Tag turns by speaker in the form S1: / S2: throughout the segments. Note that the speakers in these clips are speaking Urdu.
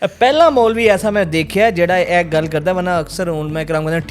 S1: ਪਹਿਲਾ ਮੌਲਵੀ ਐਸਾ ਮੈਂ ਦੇਖਿਆ ਜਿਹੜਾ ਇਹ ਗੱਲ ਕਰਦਾ, ਵਰਨਾ ਅਕਸਰ ਹੁਣ ਮੈਂ ਕਰਾਂਗਾ ਨਾ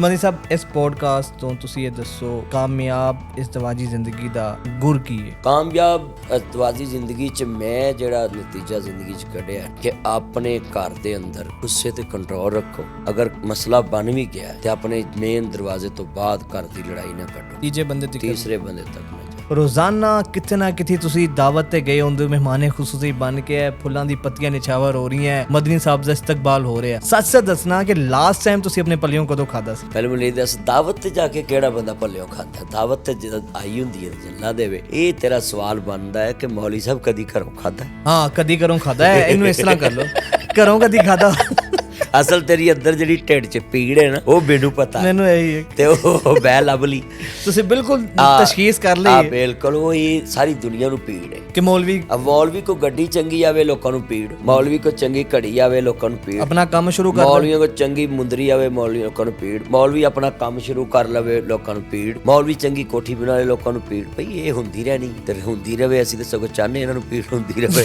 S1: ਮਨੀ ਸਾਹਿਬ ਇਸ ਪੋਡਕਾਸਟ ਤੋਂ ਤੁਸੀਂ ਇਹ ਦੱਸੋ ਕਾਮਯਾਬ ਇਜ਼ਦਵਾਜੀ ਜ਼ਿੰਦਗੀ ਦਾ ਗੁਰ ਕੀ ਹੈ?
S2: ਕਾਮਯਾਬ ਇਜ਼ਦਵਾਜੀ ਜ਼ਿੰਦਗੀ 'ਚ ਮੈਂ ਜਿਹੜਾ ਨਤੀਜਾ ਜ਼ਿੰਦਗੀ 'ਚ ਕੱਢਿਆ ਕਿ ਆਪਣੇ ਘਰ ਦੇ ਅੰਦਰ ਗੁੱਸੇ ਤੇ ਕੰਟਰੋਲ ਰੱਖੋ। ਅਗਰ ਮਸਲਾ ਬਣ ਵੀ ਗਿਆ ਤੇ ਆਪਣੇ ਮੇਨ ਦਰਵਾਜ਼ੇ ਤੋਂ ਬਾਅਦ ਘਰ ਦੀ ਲੜਾਈ ਨਾ ਕੱਢੋ, ਤੀਸਰੇ ਬੰਦੇ ਤੱਕ ਨਾ।
S1: ਰੋਜ਼ਾਨਾ ਕਿਤੇ ਨਾ ਕਿਤੇ ਤੁਸੀਂ ਦਾਵਤ ਤੇ ਗਏ ਹੁੰਦੇ, ਮਹਿਮਾਨੇ ਖੁਸੂਸੀ ਬਣ ਕੇ ਫੁੱਲਾਂ ਦੀ ਪੱਤੀਆਂ ਨਿਛਾਵਰ ਹੋ ਰਹੀਆਂ, ਮਦਨੀ ਸਾਹਿਬ ਦਾ ਇਸਤਕਬਾਲ ਹੋ ਰਿਹਾ। ਸੱਚ ਸੱਚ ਦੱਸਣਾ ਕਿ ਲਾਸਟ ਟਾਈਮ ਤੁਸੀਂ ਆਪਣੇ ਪੱਲਿਓਂ ਕਦੋਂ ਖਾਦਾ ਸੀ?
S2: ਪਹਿਲੇ ਮੈਨੂੰ ਇਹ ਦੱਸ, ਦਾਵਤ ਤੇ ਜਾ ਕੇ ਕਿਹੜਾ ਬੰਦਾ ਪੱਲਿਓਂ ਖਾਂਦਾ? ਦਾਵਤ ਤੇ ਜਦ ਆਈ ਹੁੰਦੀ ਹੈ ਜੱਲਾ ਦੇਵੇ। ਇਹ ਤੇਰਾ ਸਵਾਲ ਬਣਦਾ ਹੈ ਕਿ ਮੌਲੀ ਸਾਹਿਬ ਕਦੀ ਘਰੋਂ ਖਾਦਾ?
S1: ਹਾਂ, ਕਦੀ ਘਰੋਂ ਖਾਦਾ ਹੈ। ਇਹਨੂੰ ਇਸ ਤਰ੍ਹਾਂ ਕਰ ਲਓ, ਘਰੋਂ ਕਦੀ ਖਾਦਾ।
S2: ਅਸਲ ਤੇਰੀ ਅੰਦਰ ਜਿਹੜੀ ਢਿੱਡ 'ਚ ਪੀੜ ਹੈ ਨਾ, ਉਹ ਮੈਨੂੰ ਪਤਾ,
S1: ਮੈਨੂੰ ਇਹੀ ਹੈ
S2: ਤੇ ਉਹ ਬਹਿ ਲੱਭ ਲਈ
S1: ਤੁਸੀਂ ਬਿਲਕੁਲ ਤਸ਼ਖੀਸ ਕਰ ਲਈ।
S2: ਬਿਲਕੁਲ ਉਹੀ ਸਾਰੀ ਦੁਨੀਆ ਨੂੰ ਪੀੜ ਹੈ
S1: ਕਿ ਮੌਲਵੀ
S2: ਕੋ ਗੱਡੀ ਚੰਗੀ ਆਵੇ ਲੋਕਾਂ ਨੂੰ ਪੀੜ, ਮੌਲਵੀ ਕੋ ਚੰਗੀ ਘੜੀ ਆਵੇ ਲੋਕਾਂ ਨੂੰ ਪੀੜ,
S1: ਆਪਣਾ ਕੰਮ ਸ਼ੁਰੂ ਕਰ
S2: ਮੌਲਵੀਆਂ ਕੋ ਚੰਗੀ ਮੁੰਦਰੀ ਆਵੇ ਮੌਲਵੀ ਲੋਕਾਂ ਨੂੰ ਪੀੜ, ਮੌਲਵੀ ਆਪਣਾ ਕੰਮ ਸ਼ੁਰੂ ਕਰ ਲਵੇ ਲੋਕਾਂ ਨੂੰ ਪੀੜ, ਮੌਲਵੀ ਚੰਗੀ ਕੋਠੀ ਬਣਾ ਲੇ ਲੋਕਾਂ ਨੂੰ ਪੀੜ। ਭਈ ਇਹ ਹੁੰਦੀ ਰਹਿਣੀ ਤੇ ਹੁੰਦੀ ਰਵੇ। ਅਸੀਂ ਤਾਂ ਸਗੋਂ ਚਾਹੁੰਦੇ ਇਹਨਾਂ ਨੂੰ ਪੀੜ ਹੁੰਦੀ ਰਵੇ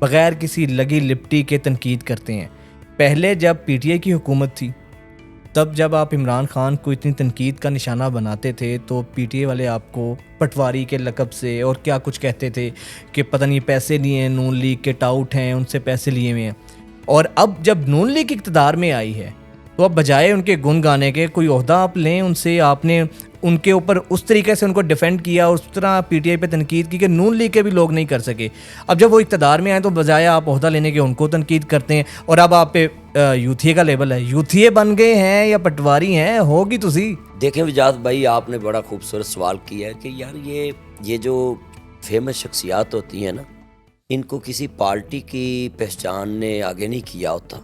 S1: بغیر کسی لگی لپٹی کے تنقید کرتے ہیں. پہلے جب پی ٹی آئی کی حکومت تھی تب جب آپ عمران خان کو اتنی تنقید کا نشانہ بناتے تھے تو پی ٹی آئی والے آپ کو پٹواری کے لقب سے اور کیا کچھ کہتے تھے کہ پتہ نہیں پیسے لیے ہیں، نون لیگ کے ٹاؤٹ ہیں، ان سے پیسے لیے ہوئے ہیں. اور اب جب نون لیگ اقتدار میں آئی ہے تو اب بجائے ان کے گن گانے کے کوئی عہدہ آپ لیں ان سے، آپ نے ان کے اوپر اس طریقے سے ان کو ڈیفینڈ کیا اور اس طرح پی ٹی آئی پہ تنقید کی کہ نون لیگ کے بھی لوگ نہیں کر سکے. اب جب وہ اقتدار میں آئے تو بجائے آپ عہدہ لینے کے ان کو تنقید کرتے ہیں، اور اب آپ پہ یوتھیے کا لیبل ہے. یوتھیے بن گئے ہیں یا پٹواری ہیں؟ ہوگی تو سی.
S2: دیکھیں وجاہت بھائی، آپ نے بڑا خوبصورت سوال کیا ہے کہ یار یہ جو فیمس شخصیات ہوتی ہیں نا، ان کو کسی پارٹی کی پہچان نے آگے نہیں کیا ہوتا.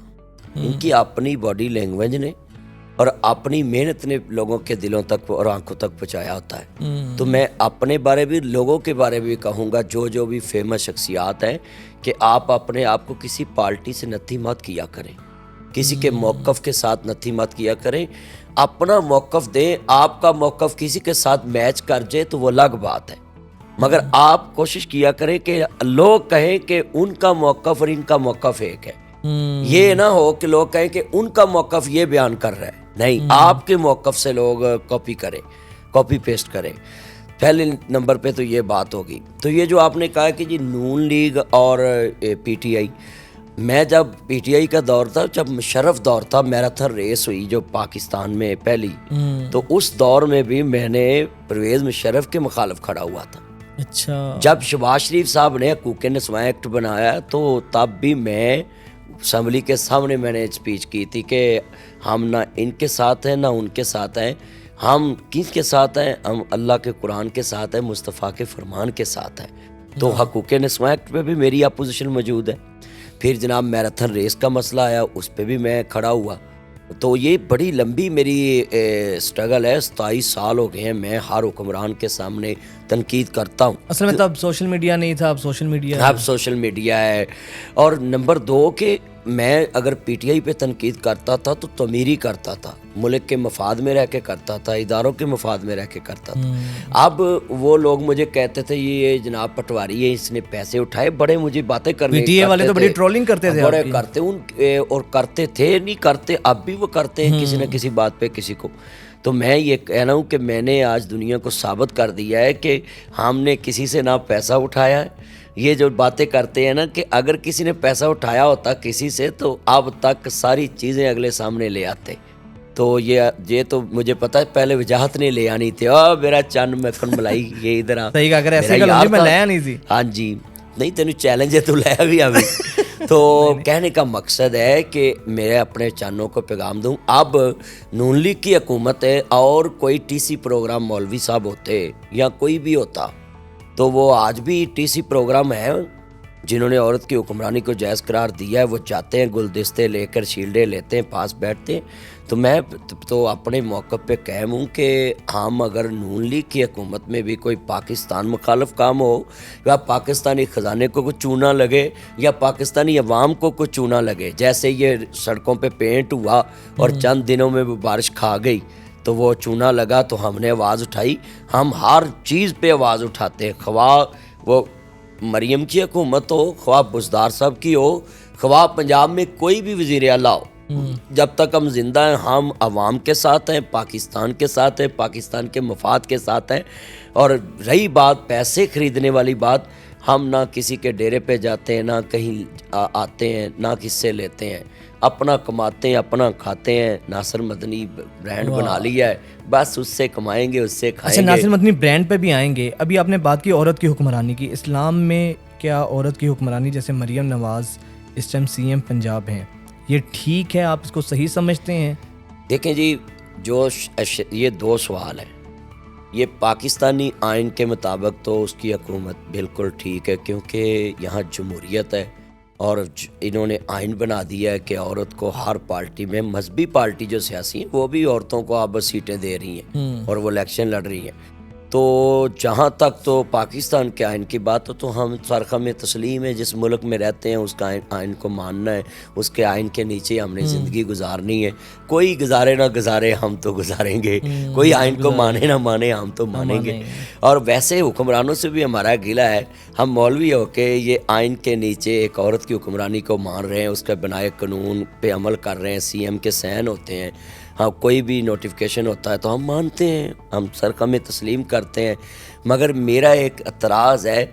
S2: ان کی اپنی باڈی لینگویج نے اور اپنی محنت نے لوگوں کے دلوں تک اور آنکھوں تک پہنچایا ہوتا ہے. تو میں اپنے بارے بھی، لوگوں کے بارے بھی کہوں گا جو بھی فیمس شخصیات ہیں کہ آپ اپنے آپ کو کسی پارٹی سے نتھی مت کیا کریں، کسی کے موقف کے ساتھ نتھی مت کیا کریں. اپنا موقف دیں. آپ کا موقف کسی کے ساتھ میچ کر جائے تو وہ الگ بات ہے، مگر آپ کوشش کیا کریں کہ لوگ کہیں کہ ان کا موقف اور ان کا موقف ایک ہے. یہ نہ ہو کہ لوگ کہیں کہ ان کا موقف یہ بیان کر رہا ہے. نہیں، آپ کے موقف سے لوگ کاپی کریں، کاپی پیسٹ کریں. پہلے نمبر پہ تو یہ بات ہوگی. تو یہ جو آپ نے کہا کہ جی نون لیگ اور پی ٹی آئی، میں جب پی ٹی آئی کا دور تھا، جب مشرف دور تھا، میراتھن ریس ہوئی جو پاکستان میں پہلی، تو اس دور میں بھی میں نے پرویز مشرف کے مخالف کھڑا ہوا تھا.
S1: اچھا.
S2: جب شہباز شریف صاحب نے حقوق نسواں ایکٹ بنایا تو تب بھی میں اسمبلی کے سامنے میں نے اسپیچ کی تھی کہ ہم نہ ان کے ساتھ ہیں نہ ان کے ساتھ ہیں. ہم کس کے ساتھ ہیں؟ ہم اللہ کے قرآن کے ساتھ ہیں، مصطفیٰ کے فرمان کے ساتھ ہیں. تو حقوق نسواں ایکٹ پہ بھی میری اپوزیشن موجود ہے. پھر جناب میراتھن ریس کا مسئلہ آیا، اس پہ بھی میں کھڑا ہوا. تو یہ بڑی لمبی میری سٹرگل ہے. 27 سال ہو گئے ہیں میں ہر حکمران کے سامنے تنقید کرتا ہوں.
S1: اصل میں تب سوشل میڈیا نہیں تھا، اب سوشل
S2: میڈیا ہے. اور نمبر 2 کہ میں اگر پی ٹی آئی پہ تنقید کرتا تھا تو تعمیری کرتا تھا، ملک کے مفاد میں رہ کے کرتا تھا، اداروں کے مفاد میں رہ کے کرتا تھا. اب وہ لوگ مجھے کہتے تھے یہ جناب پٹواری ہے، اس نے پیسے اٹھائے. بڑے مجھے باتیں کرنے
S1: پی ٹی آئی والے تو بڑی ٹرولنگ کرتے تھے،
S2: بڑے کرتے اور کرتے تھے، نہیں کرتے اب بھی وہ کرتے ہیں کسی نہ کسی بات پہ کسی کو. تو میں یہ کہنا ہوں کہ میں نے آج دنیا کو ثابت کر دیا ہے کہ ہم نے کسی سے نہ پیسہ اٹھایا ہے. یہ جو باتیں کرتے ہیں نا کہ اگر کسی نے پیسہ اٹھایا ہوتا کسی سے تو اب تک ساری چیزیں اگلے سامنے لے آتے. تو یہ تو مجھے پتا ہے پہلے وجاہت نے لے آنی تھی. میرا چند مکھن ملائی یہ ادھر آ.
S1: صحیح کہا، اگر ایسے گل میں لے آنی تھی.
S2: ہاں جی، نہیں تینوں چیلنج ہے تو لے بھی آویں. تو کہنے کا مقصد ہے کہ میرے اپنے چانوں کو پیغام دوں. اب نون لیگ کی حکومت ہے اور کوئی ٹی سی پروگرام مولوی صاحب ہوتے یا کوئی بھی ہوتا تو وہ آج بھی ٹی سی پروگرام ہے. جنہوں نے عورت کی حکمرانی کو جائز قرار دیا ہے وہ جاتے ہیں، گلدستے لے کر شیلڈیں لیتے ہیں، پاس بیٹھتے ہیں. تو میں تو اپنے موقع پہ قائم ہوں کہ ہم اگر نون لیگ کی حکومت میں بھی کوئی پاکستان مخالف کام ہو یا پاکستانی خزانے کو کچھ چونا لگے یا پاکستانی عوام کو کچھ چونا لگے، جیسے یہ سڑکوں پہ پینٹ ہوا اور چند دنوں میں وہ بارش کھا گئی تو وہ چونا لگا تو ہم نے آواز اٹھائی. ہم ہر چیز پہ آواز اٹھاتے ہیں، خواہ وہ مریم کی حکومت ہو، خواہ بزدار صاحب کی ہو، خواہ پنجاب میں کوئی بھی وزیر اعلیٰ ہو. جب تک ہم زندہ ہیں ہم عوام کے ساتھ ہیں، پاکستان کے ساتھ ہیں، پاکستان کے مفاد کے ساتھ ہیں. اور رہی بات پیسے خریدنے والی بات، ہم نہ کسی کے ڈیرے پہ جاتے ہیں، نہ کہیں آتے ہیں، نہ کس سے لیتے ہیں. اپنا کماتے ہیں، اپنا کھاتے ہیں. ناصر مدنی برانڈ بنا لیا ہے، بس اس سے کمائیں گے، اس سے کھائیں گے.
S1: اچھا، ناصر مدنی برانڈ پہ بھی آئیں گے. ابھی آپ نے بات کی عورت کی حکمرانی کی. اسلام میں کیا عورت کی حکمرانی جیسے مریم نواز اس ٹائم سی ایم پنجاب ہیں، یہ ٹھیک ہے؟ آپ اس کو صحیح سمجھتے ہیں؟
S2: دیکھیں جی، یہ 2 سوال ہیں. یہ پاکستانی آئین کے مطابق تو اس کی حکومت بالکل ٹھیک ہے کیونکہ یہاں جمہوریت ہے اور انہوں نے آئین بنا دیا ہے کہ عورت کو ہر پارٹی میں، مذہبی پارٹی جو سیاسی ہیں وہ بھی عورتوں کو اب سیٹیں دے رہی ہیں اور وہ الیکشن لڑ رہی ہیں. تو جہاں تک تو پاکستان کے آئین کی بات ہو تو ہم سرخم تسلیم ہے، جس ملک میں رہتے ہیں اس کا آئین کو ماننا ہے، اس کے آئین کے نیچے ہم نے زندگی گزارنی ہے. کوئی گزارے نہ گزارے ہم تو گزاریں گے، کوئی آئین کو مانے نہ مانے ہم تو مانیں گے. اور ویسے حکمرانوں سے بھی ہمارا گلہ ہے، ہم مولوی ہو کے یہ آئین کے نیچے ایک عورت کی حکمرانی کو مان رہے ہیں، اس کے بنائے قانون پہ عمل کر رہے ہیں، سی ایم کے سین ہوتے ہیں، ہاں کوئی بھی نوٹیفیکیشن ہوتا ہے تو ہم مانتے ہیں، ہم سرخم تسلیم کرتے ہیں. مگر میرا ایک اعتراض ہے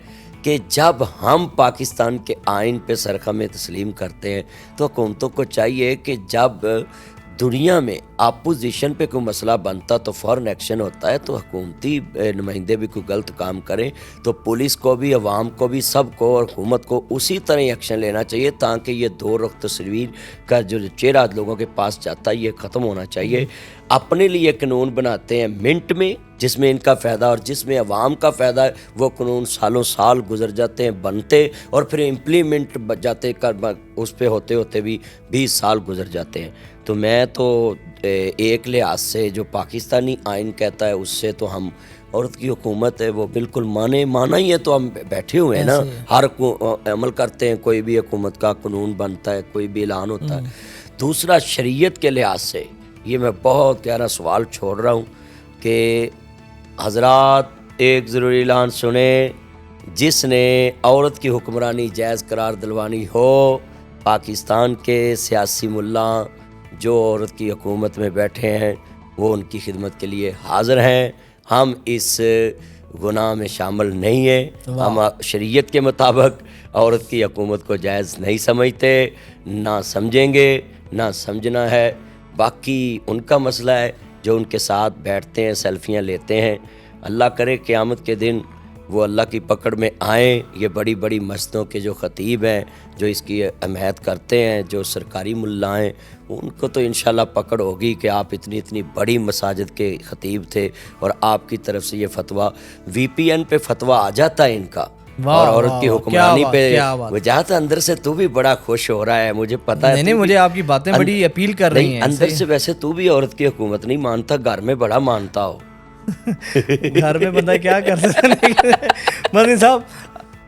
S2: کہ جب ہم پاکستان کے آئین پہ سرخم تسلیم کرتے ہیں تو حکومتوں کو چاہیے کہ جب دنیا میں اپوزیشن پہ کوئی مسئلہ بنتا تو فوراً ایکشن ہوتا ہے، تو حکومتی نمائندے بھی کوئی غلط کام کریں تو پولیس کو بھی، عوام کو بھی، سب کو اور حکومت کو اسی طرح ایکشن لینا چاہیے، تاکہ یہ دو رخ تصویر کا جو چہرہ لوگوں کے پاس جاتا ہے یہ ختم ہونا چاہیے. اپنے لیے قانون بناتے ہیں منٹ میں، جس میں ان کا فائدہ اور جس میں عوام کا فائدہ ہے، وہ قانون سالوں سال گزر جاتے ہیں بنتے، اور پھر امپلیمنٹ جاتے اس پہ ہوتے ہوتے بھی 20 سال گزر جاتے ہیں. تو میں تو ایک لحاظ سے جو پاکستانی آئین کہتا ہے اس سے تو ہم عورت کی حکومت ہے وہ بالکل مانا ہی ہے، تو ہم بیٹھے ہوئے ہیں نا، ہر عمل کرتے ہیں، کوئی بھی حکومت کا قانون بنتا ہے، کوئی بھی اعلان ہوتا ہے. دوسرا شریعت کے لحاظ سے یہ میں بہت گہرا سوال چھوڑ رہا ہوں کہ حضرات ایک ضروری اعلان سنیں، جس نے عورت کی حکمرانی جائز قرار دلوانی ہو، پاکستان کے سیاسی ملا جو عورت کی حکومت میں بیٹھے ہیں وہ ان کی خدمت کے لیے حاضر ہیں. ہم اس گناہ میں شامل نہیں ہیں، ہم شریعت کے مطابق عورت کی حکومت کو جائز نہیں سمجھتے، نہ سمجھیں گے، نہ سمجھنا ہے. باقی ان کا مسئلہ ہے جو ان کے ساتھ بیٹھتے ہیں، سیلفیاں لیتے ہیں. اللہ کرے قیامت کے دن وہ اللہ کی پکڑ میں آئیں. یہ بڑی بڑی مسجدوں کے جو خطیب ہیں، جو اس کی حمایت کرتے ہیں، جو سرکاری ملا ہیں، ان کو تو انشاءاللہ پکڑ ہوگی کہ آپ اتنی بڑی مساجد کے خطیب تھے اور آپ کی طرف سے یہ فتویٰ، وی پی این پہ فتویٰ آ جاتا ہے ان کا، اور عورت کی حکمرانی پہ وجاہت. اندر سے تو بھی بڑا خوش ہو رہا ہے، مجھے پتا ہے.
S1: نہیں، مجھے آپ کی باتیں بڑی اپیل کر رہی ہیں.
S2: اندر سے ویسے تو بھی عورت کی حکومت نہیں مانتا، گھر میں بڑا مانتا ہو.
S1: گھر میں بندہ کیا کر سکتا ہے. مدنی صاحب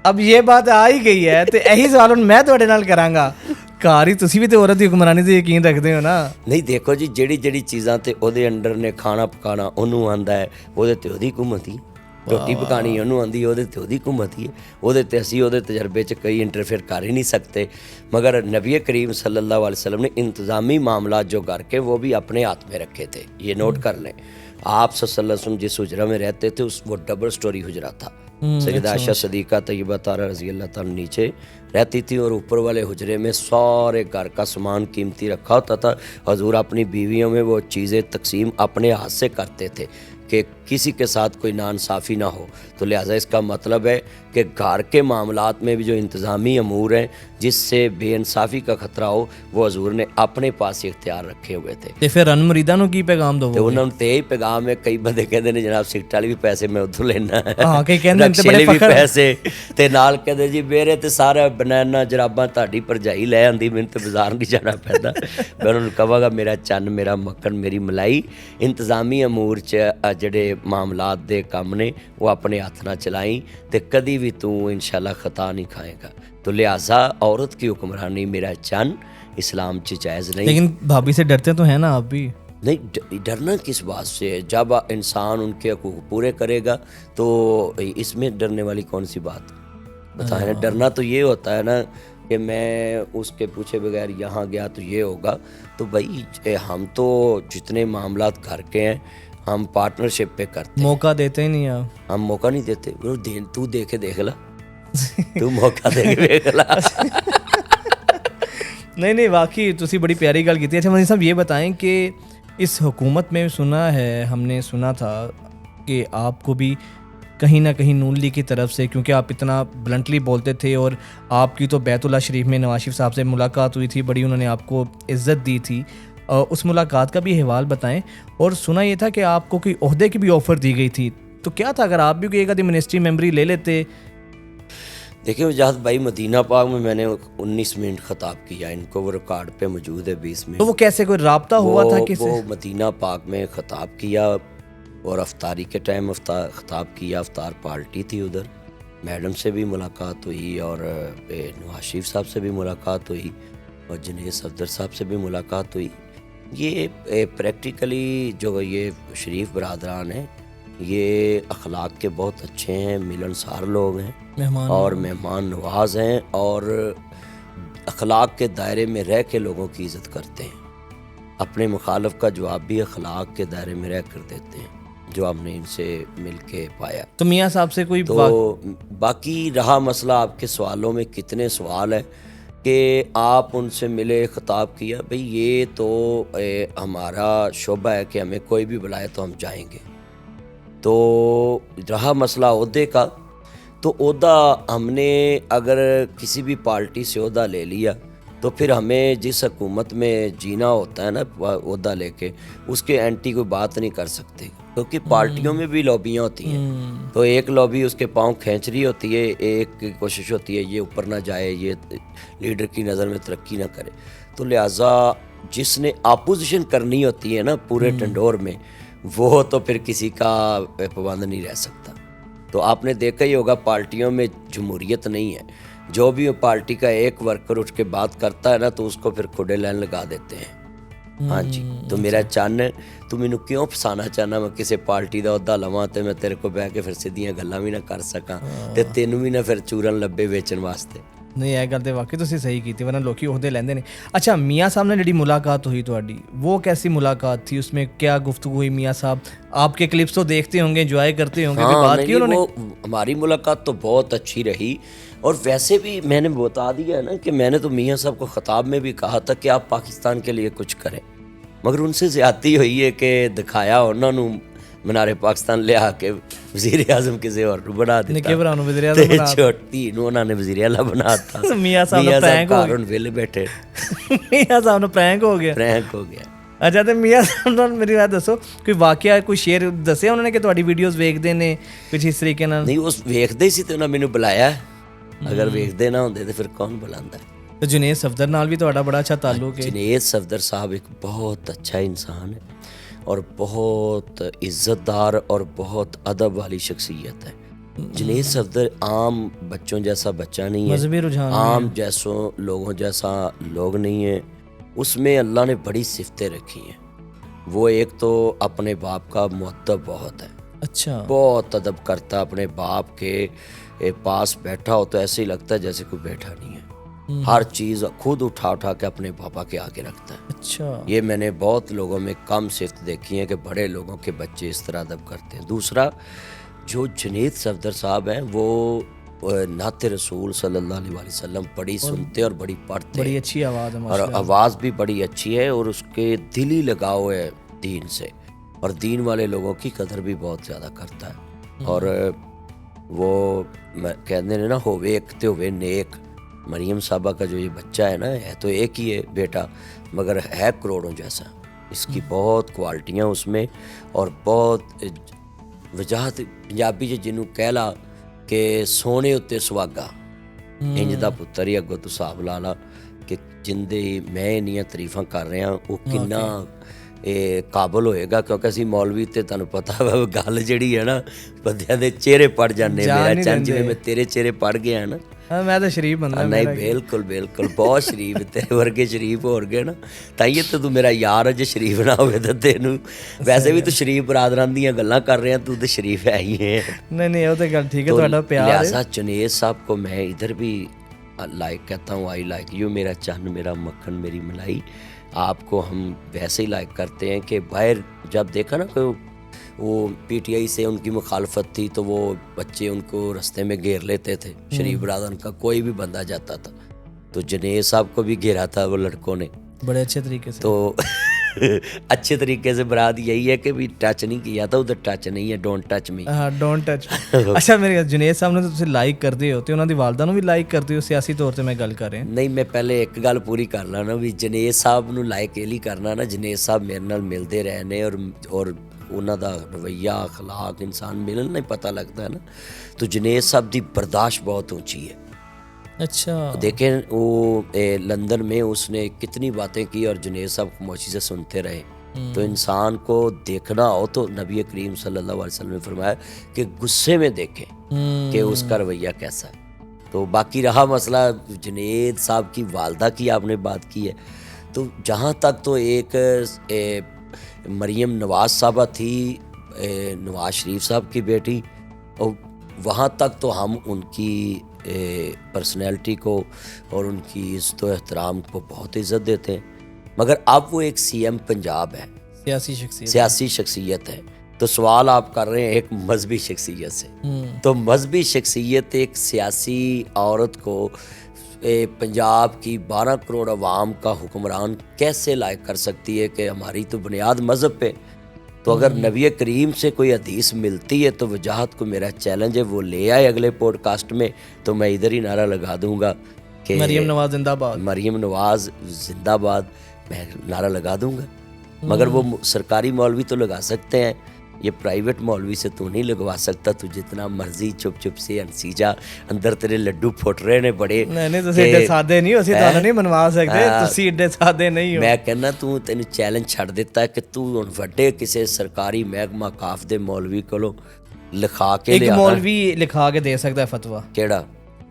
S1: اب یہ بات آ ہی گئی ہے تو یہی سوال میں تواڈے نال کراں گا. گھر ہی تسی بھی تے عورت دی حکمرانی تے یقین رکھدے ہو نا؟
S2: نہیں دیکھو جی، جڑی چیزاں تے او دے انڈر نے کھانا پکانا انہوں آندا ہے، او دے تے او دی حکومت ہی. روٹی پکانی انہوں آندی، وہ دی حکومت ہی ہے. وہ اسی وہ تجربے چ کئی انٹرفیئر کر ہی نہیں سکتے. مگر نبی کریم صلی اللہ علیہ وسلم نے انتظامی معاملات جو گھر کے وہ بھی اپنے ہاتھ میں رکھے تھے. یہ نوٹ کر لیں، آپ صلی اللہ علیہ وسلم جس حجرہ میں رہتے تھے وہ ڈبل سٹوری حجرہ تھا. سیدہ عائشہ صدیقہ طیبہ طاہرہ رضی اللہ تعالیٰ نیچے رہتی تھی اور اوپر والے حجرے میں سارے گھر کا سامان قیمتی رکھا ہوتا تھا. حضور اپنی بیویوں میں وہ چیزیں تقسیم اپنے ہاتھ سے کرتے تھے کہ کسی کے ساتھ کوئی ناانصافی نہ ہو. تو لہٰذا اس کا مطلب ہے کہ گھر کے معاملات میں بھی جو انتظامی امور ہیں جس سے بے انصافی کا خطرہ ہو، وہ حضور نے اپنے پاس اختیار رکھے ہوئے تھے.
S1: تے پھر ان مریداں نوں کی پیغام دو؟
S2: تے انہوں نے یہی پیغام ہے. کئی بندے کہتے ہیں جناب سگرٹ والے بھی پیسے میں ادھر لینا ہے،
S1: ہاں کئی کہندے
S2: رکشے والے بھی پیسے، تے نال کہتے جی میرے تے سارا بنانا جراباں تہاڈی پرجائی لے آندی، مینوں تے بازار نہیں جانا پیندا. میں انہوں نے کہا گا میرا چن، میرا مکھن، میری ملائی، انتظامی امور چ جڑے معاملات دے کام نے وہ اپنے ہاتھ نہ چلائیں تے کدی بھی تو انشاءاللہ خطا نہیں کھائے گا. تو لہٰذا عورت کی حکمرانی میرا چن اسلام چ جائز نہیں.
S1: لیکن بھابھی سے ڈرتے تو ہیں نا آپ بھی؟
S2: نہیں، ڈرنا کس بات سے ہے؟ جب انسان ان کے حقوق پورے کرے گا تو اس میں ڈرنے والی کون سی بات بتائیں نا. ڈرنا تو یہ ہوتا ہے نا کہ میں اس کے پوچھے بغیر یہاں گیا تو یہ ہوگا. تو بھائی ہم تو جتنے معاملات گھر کے ہیں ہم پارٹنرشپ پہ کرتے ہیں.
S1: موقع دیتے ہی نہیں آپ؟
S2: ہم موقع نہیں دیتے. تو دیکھ لا، تو موقع دیکھ لا.
S1: نہیں واقعی تسی بڑی پیاری گل کی. اچھا مدنی صاحب یہ بتائیں کہ اس حکومت میں سنا ہے، ہم نے سنا تھا کہ آپ کو بھی کہیں نہ کہیں نون لیگ کی طرف سے، کیونکہ آپ اتنا بلنٹلی بولتے تھے اور آپ کی تو بیت اللہ شریف میں نواز شریف صاحب سے ملاقات ہوئی تھی، بڑی انہوں نے آپ کو عزت دی تھی. اس ملاقات کا بھی حوال بتائیں. اور سنا یہ تھا کہ آپ کو کوئی عہدے کی بھی آفر دی گئی تھی، تو کیا تھا اگر آپ بھی کوئی ایک آدھی منسٹری ممبری لے لیتے؟
S2: دیکھیں وجاہت بھائی، مدینہ پاک میں نے 19 منٹ خطاب کیا، ان کو وہ ریکارڈ پہ موجود ہے 20 منٹ.
S1: تو وہ کیسے کوئی رابطہ ہوا تھا؟
S2: وہ مدینہ پاک میں خطاب کیا اور افطاری کے ٹائم خطاب کیا. افطار پارٹی تھی ادھر, میڈم سے بھی ملاقات ہوئی اور نواز شریف صاحب سے بھی ملاقات ہوئی اور جنید صفدر صاحب سے بھی ملاقات ہوئی. یہ پریکٹیکلی جو یہ شریف برادران ہیں یہ اخلاق کے بہت اچھے ہیں, ملنسار لوگ ہیں اور مہمان نواز ہیں اور اخلاق کے دائرے میں رہ کے لوگوں کی عزت کرتے ہیں. اپنے مخالف کا جواب بھی اخلاق کے دائرے میں رہ کر دیتے ہیں, جو ہم نے ان سے مل کے پایا.
S1: تو میاں صاحب سے کوئی
S2: تو باقی رہا مسئلہ آپ کے سوالوں میں کتنے سوال ہے کہ آپ ان سے ملے, خطاب کیا, بھئی یہ تو ہمارا شعبہ ہے کہ ہمیں کوئی بھی بلائے تو ہم جائیں گے. تو رہا مسئلہ عہدے کا, تو عہدہ ہم نے اگر کسی بھی پارٹی سے عہدہ لے لیا تو پھر ہمیں جس حکومت میں جینا ہوتا ہے نا عہدہ لے کے, اس کے اینٹی کوئی بات نہیں کر سکتے, کیونکہ پارٹیوں میں بھی لابیاں ہوتی ہیں. تو ایک لابی اس کے پاؤں کھینچ رہی ہوتی ہے, ایک کی کوشش ہوتی ہے یہ اوپر نہ جائے, یہ لیڈر کی نظر میں ترقی نہ کرے. تو لہٰذا جس نے اپوزیشن کرنی ہوتی ہے نا پورے ٹنڈور میں, وہ تو پھر کسی کا پابند نہیں رہ سکتا. تو آپ نے دیکھا ہی ہوگا پارٹیوں میں جمہوریت نہیں ہے, جو بھی پارٹی کا ایک ورکر اٹھ کے بات کرتا ہے نا تو اس کو پھر کھڈے لائن لگا دیتے ہیں. ہاں جی, تو میرا چن تو مینوں کیوں فسانا چاہنا میں کسی پارٹی دا عہدہ لواں تے میں تیرے کو بہ کے پھر سیدھیاں گلاں بھی نہ کر سکاں تے تینوں بھی نہ پھر چورن لبے ویچن واسطے.
S1: نہیں یہ گل تو واقعی تسی صحیح کیتی, ورنہ لوکی عہدے لیندے نے. اچھا میاں صاحب نے جڑی ملاقات ہوئی تہاڈی, وہ کیسی ملاقات تھی, اس میں کیا گفتگو ہوئی؟ میاں صاحب آپ کے کلپس تو دیکھتے ہوں گے, انجوائے کرتے ہوں گے, کوئی بات کی انہوں نے؟
S2: ہماری ملاقات تو بہت اچھی رہی, اور ویسے بھی میں نے بتا دیا ہے نا کہ میں نے تو میاں صاحب کو خطاب میں بھی کہا تھا کہ آپ پاکستان کے لیے کچھ کریں, مگر ان سے زیادتی ہوئی ہے کہ دکھایا انہوں نے منار پاکستان لے آ کے وزیر اعظم کسی اور بنا دیتا, چھوٹی انہوں نے وزیر اعلیٰ بنا تا.
S1: میاں صاحب
S2: ویلے بیٹھے,
S1: میاں صاحب نے پرینک ہو گیا. اچھا تو میاں صاحب نے میری بات دسو, کوئی واقعہ کوئی شیئر دسیا انہوں نے کہ تہاڈی ویڈیوز ویکھدے نے کچھ اس طریقے نال؟
S2: نہیں, اس ویکھدے سی تے انہاں مینوں بلایا, اگر ویکھدے نہ ہوندے تے پھر کون بلاندا ہے.
S1: تو جنید صفدر نال بھی تہاڈا بڑا اچھا تعلق ہے؟
S2: جنید صفدر صاحب ایک بہت اچھا انسان ہے اور بہت عزت دار اور بہت ادب والی شخصیت ہے. جنید صفدر عام بچوں جیسا بچہ نہیں ہے,
S1: مذہبی رجحان
S2: عام جیسوں لوگوں جیسا لوگ نہیں ہے. اس میں اللہ نے بڑی صفتیں رکھی ہیں. وہ ایک تو اپنے باپ کا مؤدب بہت ہے,
S1: اچھا
S2: بہت ادب کرتا ہے, اپنے باپ کے پاس بیٹھا ہو تو ایسے ہی لگتا ہے جیسے کوئی بیٹھا نہیں ہے. ہر چیز خود اٹھا کے اپنے پاپا کے آگے رکھتا ہے.
S1: اچھا, یہ
S2: میں نے بہت لوگوں میں کم صفت دیکھی ہیں کہ بڑے لوگوں کے بچے اس طرح ادب کرتے ہیں. دوسرا جو جنید صفدر صاحب ہیں وہ نعت رسول صلی اللہ علیہ وسلم بڑی سنتے اور بڑی پڑھتے,
S1: بڑی اچھی آواز ہے,
S2: اور آواز بھی بڑی اچھی ہے, اور اس کے دلی لگاؤ ہے دین سے, اور دین والے لوگوں کی قدر بھی بہت زیادہ کرتا ہے. اور وہ کہتے ہیں نا ہووے ایک تے ہووے نیک. مریم صاحبہ کا جو یہ بچہ ہے نا, ہے تو ایک ہی ہے بیٹا مگر ہے کروڑوں جیسا. اس کی بہت کوالٹیاں اس میں, اور بہت وجاہت پنجابی جنوں کہہ لا کہ سونے اتے سواگا, انج دا پتر ہی اگوں تو حساب لا لا کہ جندے میں انیاں تعریفاں کر رہے ہیں وہ کنا قابل ہوئے گا, کیونکہ اسی مولوی تے تانوں پتہ ہے گل جڑی ہے نا بندیاں دے چہرے پڑ جانے. میرا چند جویں میں تیرے چہرے پڑ گیا نا,
S1: میں تو شریف بندہ.
S2: نہیں بالکل بہت شریف, تیرے ورگے شریف ہو گئے نا, تائیے تو میرا یار ہے. جے شریف نہ ہوئے تو تینوں ویسے بھی تو شریف برادران دیاں گلاں کر رہے ہیں, تو تے شریف ہے ہی ہے.
S1: نہیں وہ تو گل ٹھیک ہے, تہاڈا پیار ہے.
S2: لہٰذا جنید صاحب کو میں ادھر بھی لائک کہتا ہوں, آئی لائک یو, میرا چن, میرا مکھن, میری ملائی. آپ کو ہم ویسے ہی لائک کرتے ہیں کہ باہر جب دیکھا نا کہ وہ پی ٹی آئی سے ان کی مخالفت تھی تو وہ بچے ان کو رستے میں گھیر لیتے تھے, شریف برادران کا کوئی بھی بندہ جاتا تھا تو جنید صاحب کو بھی گھیرا تھا وہ لڑکوں نے
S1: بڑے اچھے طریقے سے.
S2: تو اچھے طریقے سے براد یہی ہے کہ بھی ٹچ نہیں کیا تھا, ادھر ٹچ نہیں ہے, ڈونٹ ٹچ می.
S1: ہاں ڈونٹ ٹچ. اچھا میرے جنید صاحب نے تو تسی لائک کردے ہو, تے انہاں دی والدہ نوں بھی لائک کردے ہو؟ سیاسی طور تے میں گل کر رہا.
S2: نہیں میں پہلے ایک گل پوری کر لا نا, بھی جنید صاحب نوں لائک یہ کرنا نا, جنید صاحب میرے نال ملتے رہے نے, اور انہاں دا رویہ اخلاق انسان ملن نہیں پتہ لگتا ہے نا. تو جنید صاحب دی برداشت بہت اونچی ہے.
S1: اچھا
S2: دیکھیں وہ لندن میں اس نے کتنی باتیں کی اور جنید صاحب خاموشی سے سنتے رہے. تو انسان کو دیکھنا ہو تو نبی کریم صلی اللہ علیہ وسلم نے فرمایا کہ غصے میں دیکھیں کہ اس کا رویہ کیسا ہے. تو باقی رہا مسئلہ جنید صاحب کی والدہ کی آپ نے بات کی ہے, تو جہاں تک تو ایک مریم نواز صاحبہ تھی, نواز شریف صاحب کی بیٹی, اور وہاں تک تو ہم ان کی پرسنالٹی کو اور ان کی عزت و احترام کو بہت عزت دیتے ہیں, مگر اب وہ ایک سی ایم پنجاب ہے, سیاسی شخصیت ہے. تو سوال آپ کر رہے ہیں ایک مذہبی شخصیت سے, تو مذہبی شخصیت ایک سیاسی عورت کو پنجاب کی 12 کروڑ عوام کا حکمران کیسے لائق کر سکتی ہے کہ ہماری تو بنیاد مذہب پہ. تو اگر نبی کریم سے کوئی حدیث ملتی ہے تو وجاہت کو میرا چیلنج ہے وہ لے آئے اگلے پوڈ کاسٹ میں, تو میں ادھر ہی نعرہ لگا دوں گا کہ
S1: مریم نواز زندہ باد,
S2: مریم نواز زندہ باد, میں نعرہ لگا دوں گا. مگر وہ سرکاری مولوی تو لگا سکتے ہیں, یہ پرائیویٹ مولوی سے تو نہیں لگوا سکتا. تو جتنا مرضی چپ چپ سے ہنسی جا, اندر تیرے لڈو پھٹ رہے نے بڑے.
S1: نہیں تسی ایڈے سادے نہیں, اسی طرح نہیں منوا سکتے, تسی ایڈے سادے نہیں ہو.
S2: میں کہنا تو تینوں چیلنج چھڑ دیتا ہے کہ تو ہن وڈے کسی سرکاری محکمہ کاف دے مولوی کولو لکھا کے لے.
S1: ایک مولوی لکھا کے دے سکتا ہے فتویٰ,
S2: کیڑا؟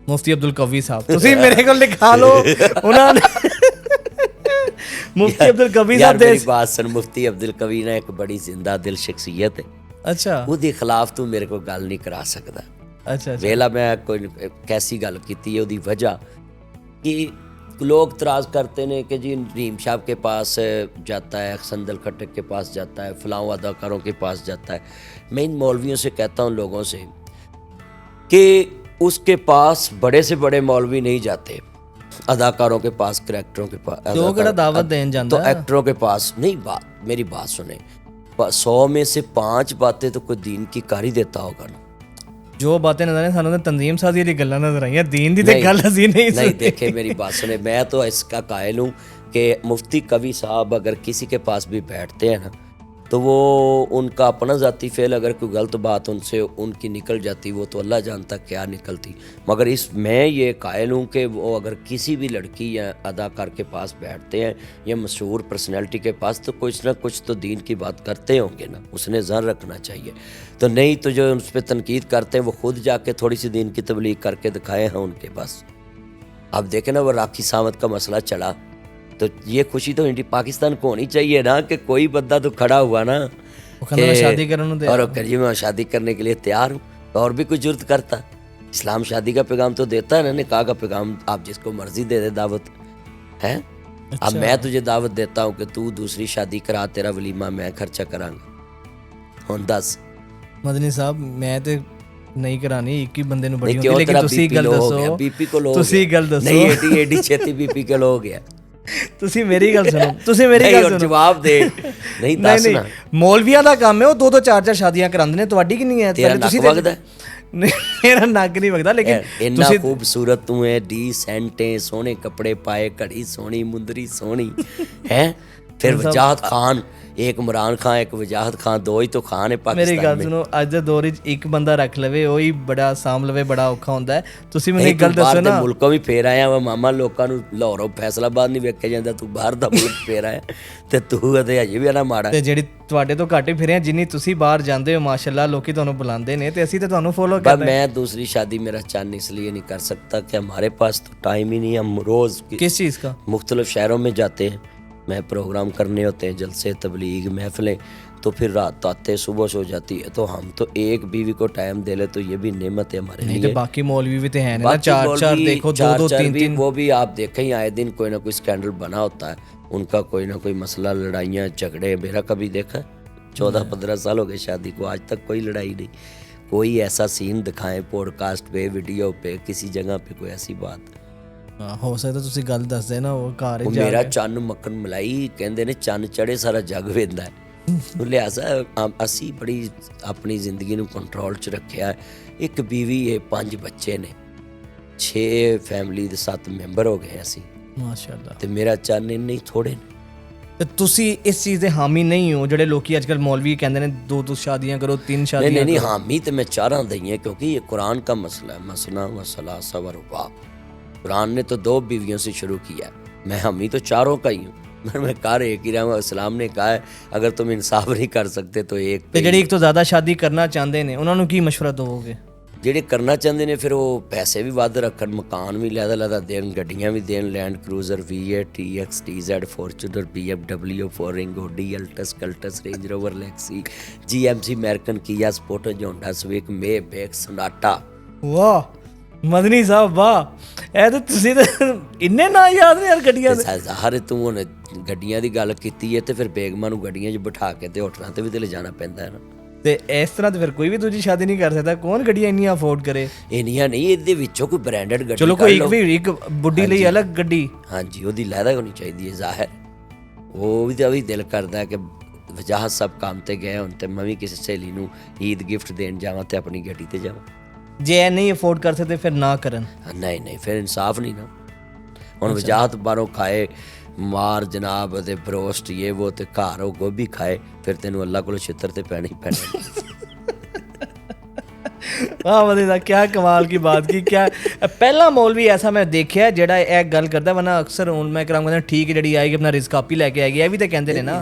S1: مفتی عبدالقوی صاحب. تسی میرے کو لکھا لو, انہوں نے مفتی عبدالقوی صاحب دے.
S2: میری بات سن, مفتی عبدالقوی نے ایک بڑی زندہ دل شخصیت ہے.
S1: اچھا,
S2: وہ خلاف تو میرے کو گل نہیں کرا سکتا.
S1: اچھا
S2: ویلا میں کوئی کیسی گل کی ہے, وہ وجہ کہ لوگ اعتراض کرتے ہیں کہ جی نیم صاحب کے پاس جاتا ہے, سندل کھٹک کے پاس جاتا ہے, فلاں اداکاروں کے پاس جاتا ہے. میں ان مولویوں سے کہتا ہوں, لوگوں سے, کہ اس کے پاس بڑے سے بڑے مولوی نہیں جاتے, اداکاروں کے پاس, کریکٹروں کے پاس,
S1: دعوت دین جاتا
S2: تو ایکٹروں کے پاس نہیں. میری بات سنیں, 100 میں سے 5 باتیں تو کوئی دین کی کاری دیتا ہوگا نا.
S1: جو باتیں نظر آئیں سانوں تنظیم سازی والی گلاں نظر آئیں, دین دی تے گل اسی نہیں.
S2: دیکھیں میری بات سنیں, میں تو اس کا قائل ہوں کہ مفتی قوی صاحب اگر کسی کے پاس بھی بیٹھتے ہیں نا, تو وہ ان کا اپنا ذاتی فعل, اگر کوئی غلط بات ان سے ان کی نکل جاتی, وہ تو اللہ جانتا کیا نکلتی. مگر میں یہ قائل ہوں کہ وہ اگر کسی بھی لڑکی یا اداکار کے پاس بیٹھتے ہیں یا مشہور پرسنالٹی کے پاس, تو کچھ نہ کچھ تو دین کی بات کرتے ہوں گے نا, اس نے ذہن رکھنا چاہیے. تو نہیں تو جو اس پہ تنقید کرتے ہیں وہ خود جا کے تھوڑی سی دین کی تبلیغ کر کے دکھائے ہیں ان کے پاس. اب دیکھیں نا, وہ راکھی ساونت کا مسئلہ چلا, تو یہ خوشی تو پاکستان کو ہونی چاہیے نا کہ کوئی بندہ تو کھڑا ہوا نا
S1: شادی کرنے,
S2: اور کہ میں شادی کرنے کے لیے تیار ہوں. اور بھی کوئی جرت کرتا, اسلام شادی کا پیغام تو دیتا ہے نا, نکاح کا پیغام آپ جس کو مرضی دے دے دعوت ہے. اب میں تجھے دعوت دیتا ہوں کہ تو دوسری شادی کرا, تیرا ولیمہ میں خرچہ کراں گا. ہن دس
S1: مدنی صاحب, میں تے نہیں کرانی, ایک ہی بندے نو بڑی ہوندی, لیکن تسی گل دسو,
S2: بی پی کو لو,
S1: تسی گل دسو,
S2: نہیں ایڈی چھتی بی پی کے لو گیا.
S1: تسی میری گل سنو, تسی میری گل سنو,
S2: جواب دے. نہیں دس نا,
S1: مولویاں دا کام ہے, وہ 2-2 4-4 شادیاں کراندے نے, تواڈی کنی ہے؟
S2: تیرا نک وگدا ہے؟
S1: میرا نک نہیں وگدا, لیکن
S2: اتنا خوبصورت تو ہے, ڈیسینٹ ہے, سونے کپڑے پائے, گھڑی سونی, مندری سونی ہے. پھر وجاہت خان, ایک عمران خان, ایک وجاہت خان, 2 ہی تو خان ہے پاکستان میں.
S1: میری گل سنو, اج دے دور وچ ایک بندہ رکھ لوے, وہی بڑا سام لوے, بڑا اوکھا ہوندا ہے. تسی مینوں ایک گل دسو نا,
S2: ملکوں بھی پھیر آیا وا ماما, لوکاں نوں لاہوروں فیصلہ آباد نہیں ویکھیا جاندا, تو باہر دا ملک پھیر آیا تے تو اتے اجے بھی نہ ماڑا.
S1: تے جڑی تواڈے تو گھٹ ہی پھرے, جنی تسی باہر جاندے ہو ماشاءاللہ, لوکی تانوں بلاندے نے, تے اسی تے تانوں فالو کرتے ہیں.
S2: میں دوسری شادی میرا چن اس لیے نہیں کر سکتا کہ ہمارے پاس تو ٹائم ہی نہیں. ہم روز
S1: کس چیز کا
S2: مختلف شہروں میں جاتے ہیں, میں پروگرام کرنے ہوتے ہیں, جلسے, تبلیغ, محفلیں, تو پھر رات آتے, صبح سو جاتی ہے. تو ہم تو ایک بیوی کو ٹائم دے لے تو یہ بھی نعمت ہے ہمارے لیے.
S1: باقی مولوی بھی تو ہیں نا, 4-4 دیکھو, 2-2 3-3,
S2: وہ بھی آپ دیکھیں آئے دن کوئی نہ کوئی سکینڈل بنا ہوتا ہے ان کا, کوئی نہ کوئی مسئلہ, لڑائیاں جھگڑے. میرا کبھی دیکھا 14-15 سال ہو گئے شادی کو, آج تک کوئی لڑائی نہیں. کوئی ایسا سین دکھائیں پوڈ کاسٹ پہ, ویڈیو پہ, کسی جگہ پہ کوئی ایسی بات
S1: ہو سکتا تسی گل دس دے نا, وہ گھر
S2: میرا چن مکھن ملائی کہندے نے, چن چڑھے سارا جگ ویندا ہے. لہٰذا اسی بڑی اپنی زندگی نو کنٹرول چ رکھیا ہے. ایک بیوی ہے, 5 بچے نے, 6 فیملی دے 7 ممبر ہو گئے اسی
S1: ماشاءاللہ.
S2: تے میرا چن نہیں تھوڑے نے.
S1: تے تسی اس چیز دے حامی نہیں ہو جڑے لوکی اج کل مولوی کہندے نے 2 شادیاں کرو, 3 شادیاں.
S2: نہیں حامی تے میں چاراں دئی ہیں, کیونکہ یہ قرآن کا مسئلہ ہے, مثنا و ثلاث و رباع. قرآن نے تو 2 بیویوں سے شروع کیا ہے, میں حامی تو 4 کا ہی ہوں. میں کر ایک ہی رہا ہوں. اسلام نے کہا ہے اگر تم انصاف نہیں کر سکتے تو ایک
S1: ਤੇ ਜਿਹੜੀ ਇੱਕ ਤੋਂ ਜ਼ਿਆਦਾ ਸ਼ਾਦੀ ਕਰਨਾ ਚਾਹੁੰਦੇ ਨੇ ਉਹਨਾਂ ਨੂੰ ਕੀ ਮਸ਼ਵਰਾ ਦਿਓਗੇ?
S2: ਜਿਹੜੇ ਕਰਨਾ ਚਾਹੁੰਦੇ ਨੇ ਫਿਰ ਉਹ ਪੈਸੇ ਵੀ ਵੱਧ ਰੱਖਣ, ਮਕਾਨ ਵੀ ਲੈਦਾ ਦੇਣ, ਗੱਡੀਆਂ ਵੀ ਦੇਣ, land cruiser V8 TX TZ fortuner BMW 4 Audi Altis Cultus range rover Lexus GMC American Kia Sportage Honda ਸਵਿਕ Maybach sonata.
S1: ਵਾਹ ਮਦਨੀ ਸਾਹਿਬ ਵਾਹ, ਇਹ ਤਾਂ ਤੁਸੀਂ ਤਾਂ ਇੰਨੇ ਨਾਂ ਯਾਦ ਨੇ ਯਾਰ ਗੱਡੀਆਂ ਦੇ.
S2: ਹਰ ਤੂੰ ਹੁਣ ਗੱਡੀਆਂ ਦੀ ਗੱਲ ਕੀਤੀ ਹੈ ਤੇ ਫਿਰ ਬੇਗਮਾਂ ਨੂੰ ਗੱਡੀਆਂ 'ਚ ਬਿਠਾ ਕੇ ਤੇ ਹੋਟਲਾਂ ਤੇ ਵੀ ਤੇ ਲਿਜਾਣਾ ਪੈਂਦਾ ਹੈ ਨਾ.
S1: ਤੇ ਇਸ ਤਰ੍ਹਾਂ ਤੇ ਫਿਰ ਕੋਈ ਵੀ ਦੂਜੀ ਸ਼ਾਦੀ ਨਹੀਂ ਕਰ ਸਕਦਾ. ਕੌਣ ਗੱਡੀਆਂ ਇੰਨੀਆਂ ਅਫੋਰਡ ਕਰੇ?
S2: ਇੰਨੀਆਂ ਨਹੀਂ, ਇਹਦੇ ਵਿੱਚੋਂ ਕੋਈ ਬ੍ਰਾਂਡਡ ਗੱਡੀ
S1: ਚਲੋ ਕੋਈ ਇੱਕ ਬੁੱਢੀ ਲਈ ਅਲੱਗ ਗੱਡੀ,
S2: ਹਾਂਜੀ ਉਹਦੀ ਲੈਦਾ ਹੋਣੀ ਚਾਹੀਦੀ ਹੈ ਜ਼ਾਹਿਰ. ਉਹ ਵੀ ਦਿਲ ਕਰਦਾ ਕਿ ਵਜਾਹਤ ਸਭ ਕੰਮ ਤੇ ਗਏ ਹੁਣ ਤੇ ਮੈਂ ਵੀ ਕਿਸੇ ਸਹੇਲੀ ਨੂੰ ਈਦ ਗਿਫਟ ਦੇਣ ਜਾਵਾਂ ਤੇ ਆਪਣੀ ਗੱਡੀ ਤੇ ਜਾਵਾਂ.
S1: ਜੇ ਇਹ ਨਹੀਂ ਅਫੋਰਡ ਕਰ ਸਕਦੇ ਫਿਰ ਨਾ ਕਰਨ.
S2: ਨਹੀਂ ਫਿਰ ਇਨਸਾਫ ਨਹੀਂ ਨਾ. ਹੁਣ ਵਜਾਹਤ ਬਾਹਰੋਂ ਖਾਏ ਮਾਰ ਜਨਾਬ ਤੇ ਬਰੋਸਟ ਇਹ ਉਹ ਤੇ ਘਰ ਉਹ ਗੋਭੀ ਖਾਏ, ਫਿਰ ਤੈਨੂੰ ਅੱਲਾ ਕੋਲੋਂ ਛਿੱਤਰ ਤੇ ਪੈਣਾ ਹੀ ਪੈਣਾ.
S1: ਵਾਹ ਮਦਨੀ ਸਾਹਿਬ ਕਿਆ ਕਮਾਲ ਕੀ ਬਾਤ ਕੀ. ਕਿਆ ਪਹਿਲਾ ਮੌਲਵੀ ਐਸਾ ਮੈਂ ਦੇਖਿਆ ਜਿਹੜਾ ਇਹ ਗੱਲ ਕਰਦਾ, ਵਰਨਾ ਅਕਸਰ ਹੁਣ ਮੈਂ ਕਰਾਂਗਾ ਕਹਿੰਦਾ ਠੀਕ ਹੈ ਜਿਹੜੀ ਆਏਗੀ ਆਪਣਾ ਰਿਜ਼ਕ ਆਪ ਹੀ ਲੈ ਕੇ ਆਏਗੀ. ਇਹ ਵੀ ਤਾਂ ਕਹਿੰਦੇ ਨੇ ਨਾ.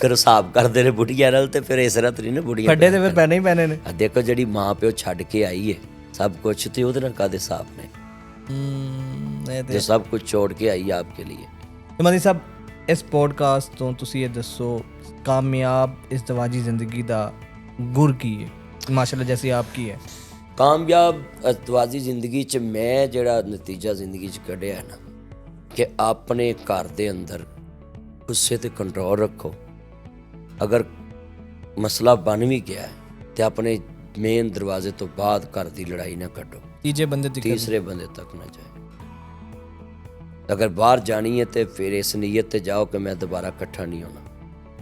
S2: ਫਿਰ ਹਿਸਾਬ ਕਰਦੇ ਨੇ ਬੁੱਢੀਆਂ ਨਾਲ ਤੇ ਫਿਰ ਇਸ ਤਰ੍ਹਾਂ ਨਹੀਂ ਨਾ ਬੁੱਢੀਆਂ
S1: ਫੱਡੇ ਤੇ ਫਿਰ ਪੈਣੇ ਹੀ ਪੈਣੇ ਨੇ.
S2: ਦੇਖੋ ਜਿਹੜੀ ਮਾਂ ਪਿਓ ਛੱਡ ਕੇ ਆਈ ਹੈ ਸਭ ਕੁਛ ਤੇ ਉਹਦੇ ਨਾਲ ਕਾਦੇ ਹਿਸਾਬ ਨੇ ਜੋ ਸਭ ਕੁਝ ਛੋੜ ਕੇ ਆਈ ਆਪਕੇ ਲਈ.
S1: ਮਦਨੀ ਸਾਹਿਬ ਇਸ ਪੋਡਕਾਸਟ ਤੋਂ ਤੁਸੀਂ ਇਹ ਦੱਸੋ ਕਾਮਯਾਬ ਇਜ਼ਦਵਾਜੀ ਜ਼ਿੰਦਗੀ ਦਾ ਗੁਰ ਕੀ ਹੈ? ਮਾਸ਼ਾਅੱਲਾ ਜੈਸੀ ਆਪ ਕੀ ਹੈ
S2: ਕਾਮਯਾਬ ਇਜ਼ਦਵਾਜੀ ਜ਼ਿੰਦਗੀ 'ਚ ਮੈਂ ਜਿਹੜਾ ਨਤੀਜਾ ਜ਼ਿੰਦਗੀ 'ਚ ਕੱਢਿਆ ਹੈ ਨਾ ਕਿ ਆਪਣੇ ਘਰ ਦੇ ਅੰਦਰ ਗੁੱਸੇ ਤੇ ਕੰਟਰੋਲ ਰੱਖੋ. ਅਗਰ ਮਸਲਾ ਬਣ ਵੀ ਗਿਆ ਤੇ ਆਪਣੇ ਮੇਨ ਦਰਵਾਜ਼ੇ ਤੋਂ ਬਾਅਦ ਘਰ ਦੀ ਲੜਾਈ ਨਾ ਕੱਢੋ, ਤੀਸਰੇ ਬੰਦੇ ਤੱਕ ਨਾ ਜਾਏ. ਅਗਰ ਬਾਹਰ ਜਾਣੀ ਹੈ ਤੇ ਫਿਰ ਇਸ ਨੀਅਤ ਤੇ ਜਾਓ ਕਿ ਮੈਂ ਦੁਬਾਰਾ ਇਕੱਠਾ ਨਹੀਂ ਹੋਣਾ.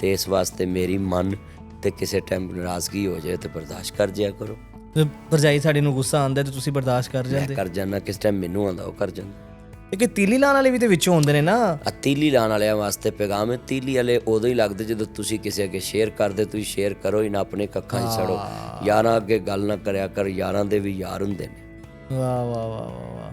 S2: ਤੇ ਇਸ ਵਾਸਤੇ ਮੇਰੀ ਮਨ ਤੇ ਕਿਸੇ ਟਾਈਮ ਨਾਰਾਜ਼ਗੀ ਹੋ ਜਾਏ ਤੇ ਬਰਦਾਸ਼ਤ ਕਰ ਜਿਆ ਕਰੋ.
S1: ਭਰਜਾਈ ਸਾਡੀ ਨੂੰ ਗੁੱਸਾ ਆਉਂਦਾ ਤੇ ਤੁਸੀਂ ਬਰਦਾਸ਼ਤ ਕਰ ਜਾਂਦੇ?
S2: ਕਰ ਜਾਂਦਾ, ਕਿਸ ਟਾਈਮ ਮੈਨੂੰ ਆਉਂਦਾ ਉਹ ਕਰ ਜਾਂਦਾ.
S1: ਕਿ ਤੀਲੀ ਲਾਉਣ ਵਾਲੇ ਵੀ ਤੇ ਵਿੱਚੋਂ ਹੁੰਦੇ ਨੇ ਨਾ.
S2: ਤੀਲੀ ਲਾਉਣ ਵਾਲਿਆਂ ਵਾਸਤੇ ਪੈਗਾਮ ਹੈ. ਤੀਲੀ ਵਾਲੇ ਉਦੋਂ ਹੀ ਲੱਗਦੇ ਜਦੋਂ ਤੁਸੀਂ ਕਿਸੇ ਅੱਗੇ ਸ਼ੇਅਰ ਕਰਦੇ. ਤੁਸੀਂ ਸ਼ੇਅਰ ਕਰੋ ਹੀ ਨਾ, ਆਪਣੇ ਕੱਖਾਂ 'ਚ ਸੜੋ. ਯਾਰਾਂ ਅੱਗੇ ਗੱਲ ਨਾ ਕਰਿਆ ਕਰ, ਯਾਰਾਂ ਦੇ ਵੀ ਯਾਰ ਹੁੰਦੇ ਨੇ.
S1: ਵਾਹ ਵਾਹ ਵਾਹ ਵਾਹ ਵਾਹ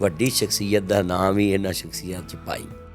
S2: ਵੱਡੀ ਸ਼ਖਸੀਅਤ ਦਾ ਨਾਮ ਹੀ ਇਹਨਾਂ ਸ਼ਖਸੀਅਤ 'ਚ ਪਾਈ.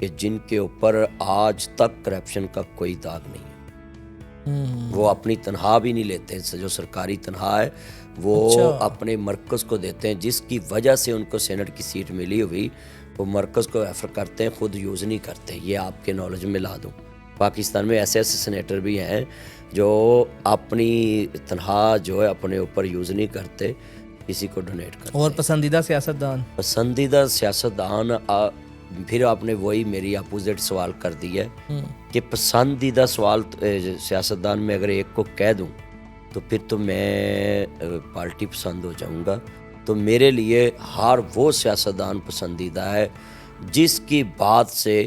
S2: کہ جن کے اوپر آج تک کرپشن کا کوئی داغ نہیں ہے. وہ اپنی تنخواہ بھی نہیں لیتے, جو سرکاری تنخواہ ہے وہ اپنے مرکز کو دیتے ہیں, جس کی وجہ سے ان کو سینٹ کی سیٹ ملی ہوئی وہ مرکز کو ریفر کرتے ہیں, خود یوز نہیں کرتے. یہ آپ کے نالج میں لا دوں, پاکستان میں ایسے سینیٹر بھی ہیں جو اپنی تنخواہ جو ہے اپنے اوپر یوز نہیں کرتے, کسی کو ڈونیٹ کرتے.
S1: اور پسندیدہ
S2: سیاستدان پھر آپ نے وہی میری اپوزٹ سوال کر دی ہے کہ پسندیدہ سوال سیاستدان میں اگر ایک کو کہہ دوں تو پھر تو میں پارٹی پسند ہو جاؤں گا. تو میرے لیے ہر وہ سیاستدان پسندیدہ ہے جس کی بات سے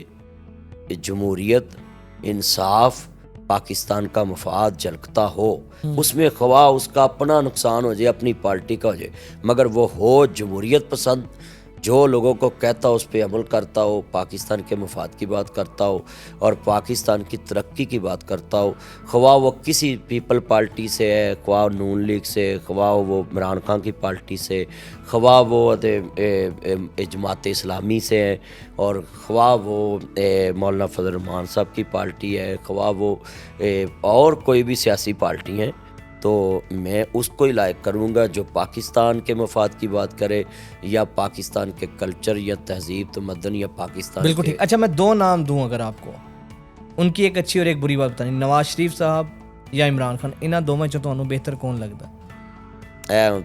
S2: جمہوریت, انصاف, پاکستان کا مفاد جھلکتا ہو. اس میں خواہ اس کا اپنا نقصان ہو جائے, اپنی پارٹی کا ہو جائے, مگر وہ ہو جمہوریت پسند, جو لوگوں کو کہتا ہو اس پہ عمل کرتا ہو, پاکستان کے مفاد کی بات کرتا ہو اور پاکستان کی ترقی کی بات کرتا ہو. خواہ وہ کسی پیپل پارٹی سے ہے, خواہ نون لیگ سے, خواہ وہ عمران خان کی پارٹی سے, خواہ وہ جماعت اسلامی سے ہے, اور خواہ وہ مولانا فضل الرحمان صاحب کی پارٹی ہے, خواہ وہ اور کوئی بھی سیاسی پارٹی ہیں, تو میں اس کو ہی لائق کروں گا جو پاکستان کے مفاد کی بات کرے, یا پاکستان کے کلچر یا تہذیب تمدن یا پاکستان.
S1: بالکل ٹھیک. اچھا میں 2 نام دوں اگر آپ کو, ان کی ایک اچھی اور ایک بری بات بتانی, نواز شریف صاحب یا عمران خان, انہاں دونوں چوں تانوں بہتر کون لگدا؟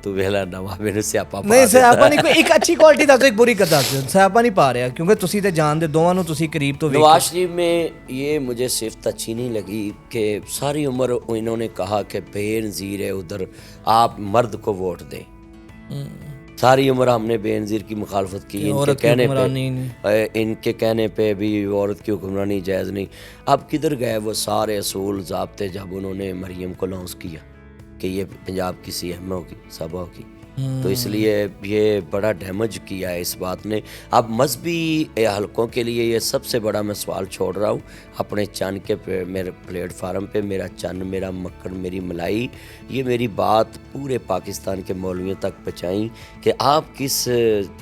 S2: تو ویلا نواں میرے سیاپا
S1: نہیں سیاپا نہیں, کوئی ایک اچھی کوالٹی دس دو, ایک بری دس دو. سیاپا نہیں پا رہا کیونکہ تسی تے جان دے دوواں نو تسی قریب تو.
S2: نواز شریف میں یہ مجھے صفت اچھی نہیں لگی کہ ساری عمر انہوں نے کہا کہ بے نظیر ہے ادھر, آپ مرد کو ووٹ دیں. ساری عمر ہم نے بے نظیر کی مخالفت کی, ان کے کہنے پہ بھی عورت کی حکمرانی جائز نہیں. اب کدھر گئے وہ سارے اصول ضابطے جب انہوں نے مریم کو لانچ کیا کہ یہ پنجاب کی سی ایم ہوگی, صبا ہوگی. تو اس لیے یہ بڑا ڈیمیج کیا ہے اس بات نے. اب مذہبی حلقوں کے لیے یہ سب سے بڑا میں سوال چھوڑ رہا ہوں اپنے چن کے میرے پلیٹ فارم پہ, میرا چن, میرا مکھن, میری ملائی, یہ میری بات پورے پاکستان کے مولویوں تک پہنچائیں کہ آپ کس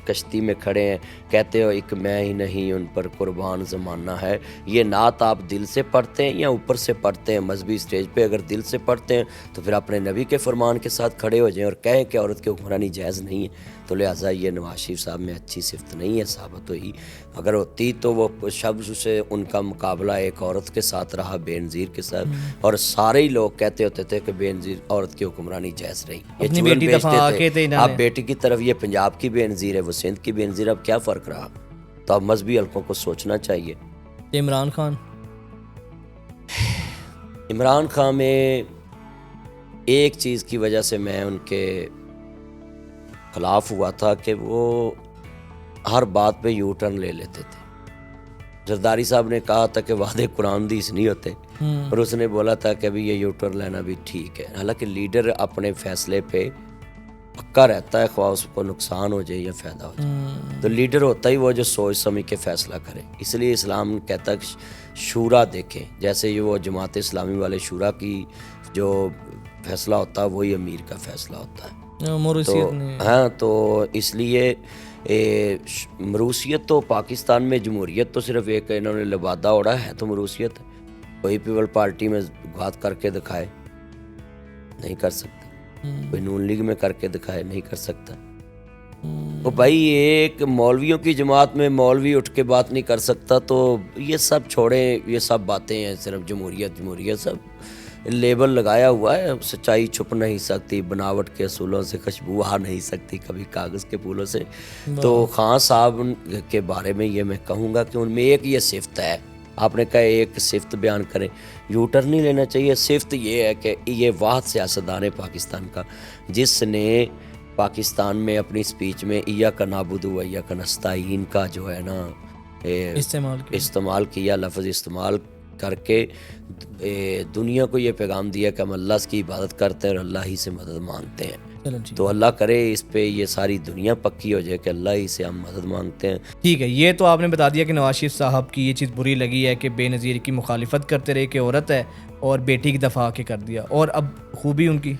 S2: کشتی میں کھڑے ہیں. کہتے ہو ایک میں ہی نہیں ان پر قربان زمانہ ہے. یہ نعت آپ دل سے پڑھتے ہیں یا اوپر سے پڑھتے ہیں؟ مذہبی اسٹیج پہ اگر دل سے پڑھتے ہیں تو پھر اپنے نبی کے فرمان کے ساتھ کھڑے ہو جائیں اور کہیں کہ عورت کی حکمرانی جائز نہیں ہے. تو لہٰذا یہ نواز شریف صاحب میں اچھی صفت نہیں ہے ثابت ہوئی. اگر ہوتی تو وہ شب سے ان کا مقابلہ ایک عورت کے ساتھ رہا, بے نظیر کے ساتھ, اور سارے ہی لوگ کہتے ہوتے تھے کہ بے نظیر عورت کی حکمرانی جائز رہی. یہ چولن بیچتے تھے. اب بیٹی کی طرف یہ پنجاب کی بے نظیر ہے, وہ سندھ کی بے نظیر, اب کیا فرق رہا؟ تو اب مذہبی حلقوں کو سوچنا چاہیے. عمران خان میں ایک چیز کی وجہ سے میں ان کے خلاف ہوا تھا کہ وہ ہر بات پہ یو ٹرن لے لیتے تھے. زرداری صاحب نے کہا تھا کہ وعدے قرآن حدیث نہیں ہوتے, اور اس نے بولا تھا کہ ابھی یہ یو ٹرن لینا بھی ٹھیک ہے. حالانکہ لیڈر اپنے فیصلے پہ پکا رہتا ہے, خواہ اس کو نقصان ہو جائے یا فائدہ ہو جائے. تو لیڈر ہوتا ہی وہ جو سوچ سمجھ کے فیصلہ کرے. اس لیے اسلام کہتا ہے کہ شورا دیکھیں, جیسے یہ وہ جماعت اسلامی والے شورا کی جو فیصلہ ہوتا ہے وہی امیر کا فیصلہ ہوتا ہے. ہاں, تو اس لیے مروثیت تو پاکستان میں جمہوریت تو صرف ایک انہوں نے لبادہ اوڑا ہے, تو مروثیت کوئی پیپل پارٹی میں بات کر کے دکھائے, نہیں کر سکتا. کوئی نون لیگ میں کر کے دکھائے, نہیں کر سکتا. تو بھائی ایک مولویوں کی جماعت میں مولوی اٹھ کے بات نہیں کر سکتا, تو یہ سب چھوڑیں, یہ سب باتیں ہیں صرف جمہوریت جمہوریت, سب لیبل لگایا ہوا ہے. سچائی چھپ نہیں سکتی, بناوٹ کے اصولوں سے خوشبو آ نہیں سکتی کبھی کاغذ کے پھولوں سے. تو خان صاحب کے بارے میں یہ میں کہوں گا کہ ان میں ایک یہ صفت ہے. آپ نے کہا ایک صفت بیان کریں, یو ٹرن نہیں لینا چاہیے. صفت یہ ہے کہ یہ واحد سیاستدان ہے پاکستان کا جس نے پاکستان میں اپنی سپیچ میں ایاک نعبد و ایاک نستعین کا جو ہے نا استعمال کیا, لفظ استعمال کر کے دنیا کو یہ پیغام دیا کہ ہم اللہ کی عبادت کرتے ہیں اور اللہ ہی سے مدد مانگتے ہیں. تو اللہ کرے اس پہ یہ ساری دنیا پکی ہو جائے کہ اللہ ہی سے ہم مدد مانگتے ہیں.
S1: ٹھیک ہے, یہ تو آپ نے بتا دیا کہ نواز شریف صاحب کی یہ چیز بری لگی ہے کہ بے نظیر کی مخالفت کرتے رہے کہ عورت ہے, اور بیٹی کی دفاع کے کر دیا. اور اب خوبی ان کی,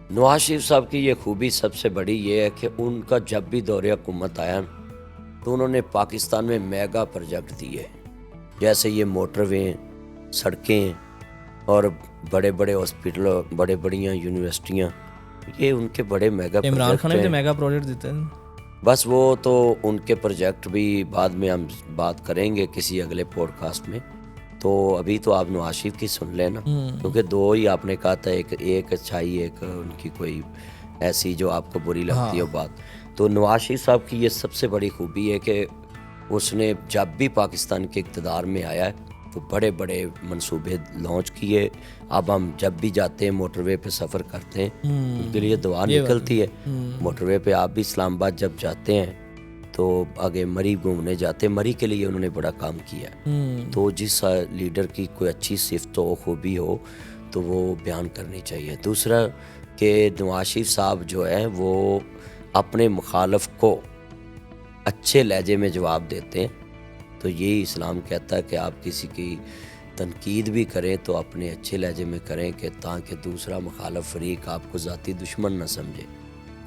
S2: نواز شریف صاحب کی یہ خوبی سب سے بڑی یہ ہے کہ ان کا جب بھی دور حکومت آیا تو انہوں نے پاکستان میں میگا پروجیکٹ دیے، جیسے یہ موٹر وے، سڑکیں اور بڑے بڑے ہاسپٹل، بڑے بڑیاں یونیورسٹیاں، یہ ان کے بڑے میگا
S1: عمران خان نے بھی
S2: پروجیکٹ
S1: تو
S2: ہیں۔
S1: میگا پروجیکٹ دیتے ہیں۔
S2: بس وہ تو ان کے پروجیکٹ بھی بعد میں ہم بات کریں گے کسی اگلے پوڈ کاسٹ میں، تو ابھی تو آپ نواز شریف کی سن لیں نا، کیونکہ دو ہی آپ نے کہا تھا، ایک اچھائی، ایک ان کی کوئی ایسی جو آپ کو بری لگتی ہے بات۔ تو نواز شریف صاحب کی یہ سب سے بڑی خوبی ہے کہ اس نے جب بھی پاکستان کے اقتدار میں آیا ہے تو بڑے بڑے منصوبے لانچ کیے۔ اب ہم جب بھی جاتے ہیں موٹر وے پہ سفر کرتے ہیں، ان کے لیے دعا نکلتی ہے۔ موٹر وے پہ آپ بھی اسلام آباد جب جاتے ہیں تو آگے مری گھومنے جاتے ہیں، مری کے لیے انہوں نے بڑا کام کیا ہے۔ تو جس لیڈر کی کوئی اچھی صفت ہو، خوبی ہو، تو وہ بیان کرنی چاہیے۔ دوسرا کہ نواز شریف صاحب جو ہے وہ اپنے مخالف کو اچھے لہجے میں جواب دیتے ہیں، تو یہی اسلام کہتا ہے کہ آپ کسی کی تنقید بھی کریں تو اپنے اچھے لہجے میں کریں، کہ تاکہ دوسرا مخالف فریق آپ کو ذاتی دشمن نہ سمجھے۔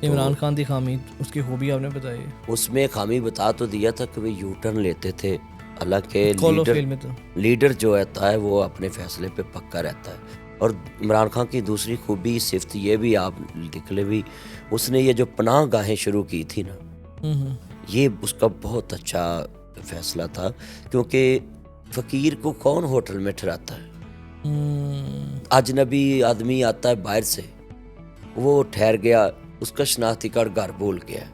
S1: عمران خان دی خامی، اس کی خوبی آپ نے بتائی،
S2: اس میں خامی بتا تو دیا تھا کہ وہ یو ٹرن لیتے تھے، حالانکہ لیڈر جو رہتا ہے وہ اپنے فیصلے پہ پکا رہتا ہے۔ اور عمران خان کی دوسری خوبی صفت یہ بھی آپ لکھ لیں بھی، اس نے یہ جو پناہ گاہیں شروع کی تھی نا، یہ اس کا بہت اچھا فیصلہ تھا، کیونکہ فقیر کو کون ہوٹل میں ٹھہراتا ہے؟ اجنبی آدمی آتا ہے باہر سے، وہ ٹھہر گیا، اس کا شناختی کارڈ گھر بھول گیا،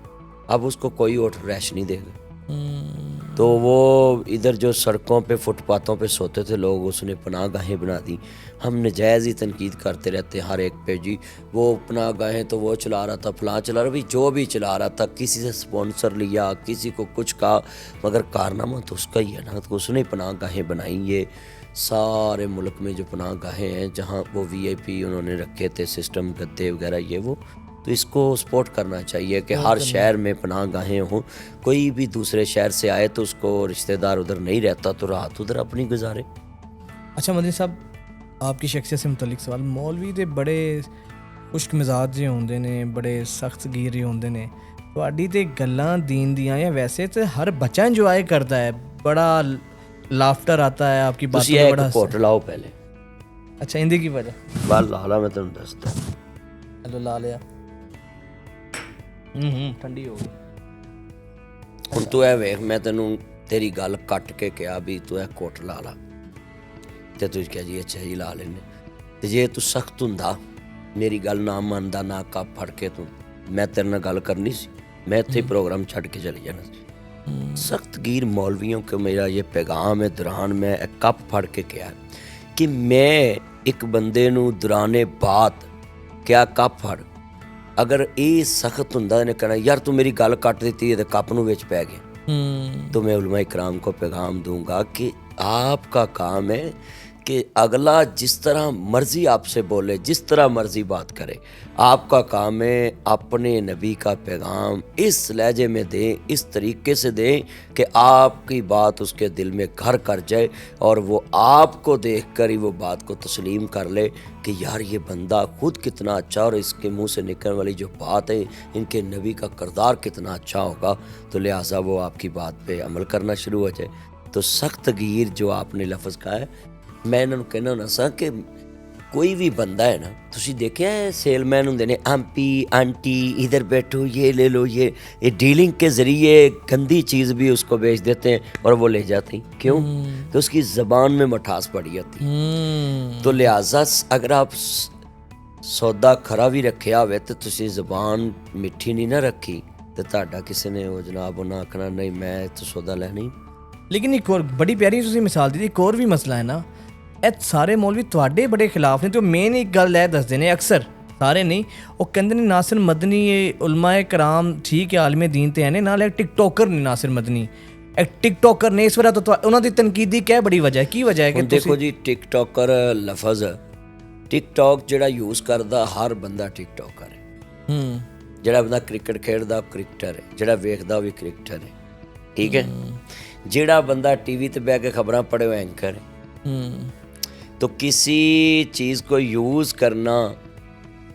S2: اب اس کو کوئی ہوٹل رہائش نہیں دے گا، تو وہ ادھر جو سڑکوں پہ فٹ پاتھوں پہ سوتے تھے لوگ، اس نے پناہ گاہیں بنا دی۔ ہم نجائز ہی تنقید کرتے رہتے ہر ایک پہ، جی وہ پناہ گاہیں تو وہ چلا رہا تھا، فلاں چلا رہا، بھی جو بھی چلا رہا تھا، کسی سے سپانسر لیا، کسی کو کچھ کہا، مگر کارنامہ تو اس کا ہی ہے نا، تو اس نے پناہ گاہیں بنائی۔ یہ سارے ملک میں جو پناہ گاہیں ہیں جہاں وہ وی آئی پی انہوں نے رکھے تھے سسٹم، گدے وغیرہ، یہ وہ، تو اس کو سپورٹ کرنا چاہیے کہ ہر شہر میں پناہ گاہیں ہوں، کوئی بھی دوسرے شہر سے آئے تو اس کو رشتہ دار ادھر نہیں رہتا تو رات ادھر اپنی گزارے۔
S1: اچھا مدنی صاحب، آپ کی شخصیت سے متعلق سوال، مولوی دے بڑے خشک مزاج جے ہوندے نے، بڑے سخت گیر جے ہوندے نے، تواڈی تے گلاں دین دیاں یا ویسے تے ہر بچہ انجوائے کردا ہے، بڑا لافٹر آتا ہے آپ کی باتوں میں، بڑا
S2: کوٹ لاؤ پہلے۔
S1: اچھا اندی کی وجہ
S2: بال لالا میں تمہیں دستا،
S1: چلو لا لیا، ٹھنڈی ہو گئی۔
S2: ہن تو اے ویکھ، میں تینوں تیری گل کٹ کے کہا بھی تو اے کوٹ لا لا، تے تو کہا جی اچھا جی لا لینے، تے جے تو سخت ہوندا، میری گل نہ مندا، نہ کپ پھڑ کے، تو میں تیرے نال گل کرنی سی، میں اتنے پروگرام چھڈ کے چلی جانا سی۔ سخت گیر مولویوں کو میرا یہ پیغام ہے دوران میں کپ پھڑ کے کیا ہے کہ میں ایک بندے نو دوران بات کیا کپ پھڑ، اگر یہ سخت ہوندا نے کہنا یار تو میری گل کٹ دیتی ہے تے کپ نو وچ پی گیا، تو میں علماء کرام کو پیغام دوں گا کہ آپ کا کام ہے کہ اگلا جس طرح مرضی آپ سے بولے، جس طرح مرضی بات کرے، آپ کا کام ہے اپنے نبی کا پیغام اس لہجے میں دیں، اس طریقے سے دیں کہ آپ کی بات اس کے دل میں گھر کر جائے، اور وہ آپ کو دیکھ کر ہی وہ بات کو تسلیم کر لے کہ یار یہ بندہ خود کتنا اچھا، اور اس کے منہ سے نکلنے والی جو بات ہے ان کے نبی کا کردار کتنا اچھا ہوگا، تو لہٰذا وہ آپ کی بات پہ عمل کرنا شروع ہو جائے۔ تو سخت گیر جو آپ نے لفظ کہا ہے، میں انہوں کہنا ہونا سا کہ کوئی بھی بندہ ہے نا، تسی دیکھیا ہے سیل مین ہوندے نے، امپی آنٹی ادھر بیٹھو، یہ لے لو، یہ ڈیلنگ کے ذریعے گندی چیز بھی اس کو بیچ دیتے ہیں اور وہ لے جاتے ہیں، کیوں کہ اس کی زبان میں مٹھاس پڑی ہوتی ہے۔ تو لہٰذا اگر آپ سودا کھرا بھی رکھیا ہوئے تو تسی زبان میٹھی نہیں نہ رکھی تو تہاڈا کسی نے وہ جناب انہاں آکھنا نہیں میں تو سودا لینا ہی۔
S1: لیکن ایک اور بڑی پیاری تسی مثال دی، ایک اور بھی مسئلہ ہے نا، ਇਹ ਸਾਰੇ ਮੌਲਵੀ ਤੁਹਾਡੇ ਬੜੇ ਖਿਲਾਫ ਨੇ, ਤੇ ਉਹ ਮੇਨ ਇੱਕ ਗੱਲ ਇਹ ਦੱਸਦੇ ਨੇ ਅਕਸਰ, ਸਾਰੇ ਨਹੀਂ, ਉਹ ਕਹਿੰਦੇ ਨੇ ਨਾਸਿਰ ਮਦਨੀ ਇਹ ਉਲਮਾ ਕਰਾਮ ਠੀਕ ਹੈ ਆਲਮੇ ਦੀਨ ਤੇ ਹੈ ਨੇ, ਨਾਲ ਇੱਕ ਟਿਕਟੋਕਰ ਨੇ ਨਾਸਿਰ ਮਦਨੀ, ਇੱਕ ਟਿਕਟੋਕਰ ਨੇ, ਇਸ ਵਜ੍ਹਾ ਤੋਂ ਉਹਨਾਂ ਦੀ ਤਨਕੀਦੀ ਕਿਹ ਬੜੀ ਵਜ੍ਹਾ ਹੈ, ਕੀ ਵਜ੍ਹਾ ਹੈ ਕਿ
S2: ਦੇਖੋ ਜੀ ਟਿਕਟੋਕਰ ਲਫ਼ਜ਼ ਟਿਕਟੋਕ ਜਿਹੜਾ ਯੂਜ਼ ਕਰਦਾ ਹਰ ਬੰਦਾ ਟਿਕਟੋਕਰ ਹੈ। ਜਿਹੜਾ ਬੰਦਾ ਕ੍ਰਿਕਟ ਖੇਡਦਾ ਉਹ ਕ੍ਰਿਕਟਰ ਹੈ, ਜਿਹੜਾ ਵੇਖਦਾ ਉਹ ਵੀ ਕ੍ਰਿਕਟਰ ਹੈ, ਠੀਕ ਹੈ। ਜਿਹੜਾ ਬੰਦਾ ٹی وی ਤੇ ਬਹਿ ਕੇ ਖਬਰਾਂ ਪੜ੍ਹੇ ਉਹ ਐਂਕਰ ہے। تو کسی چیز کو یوز کرنا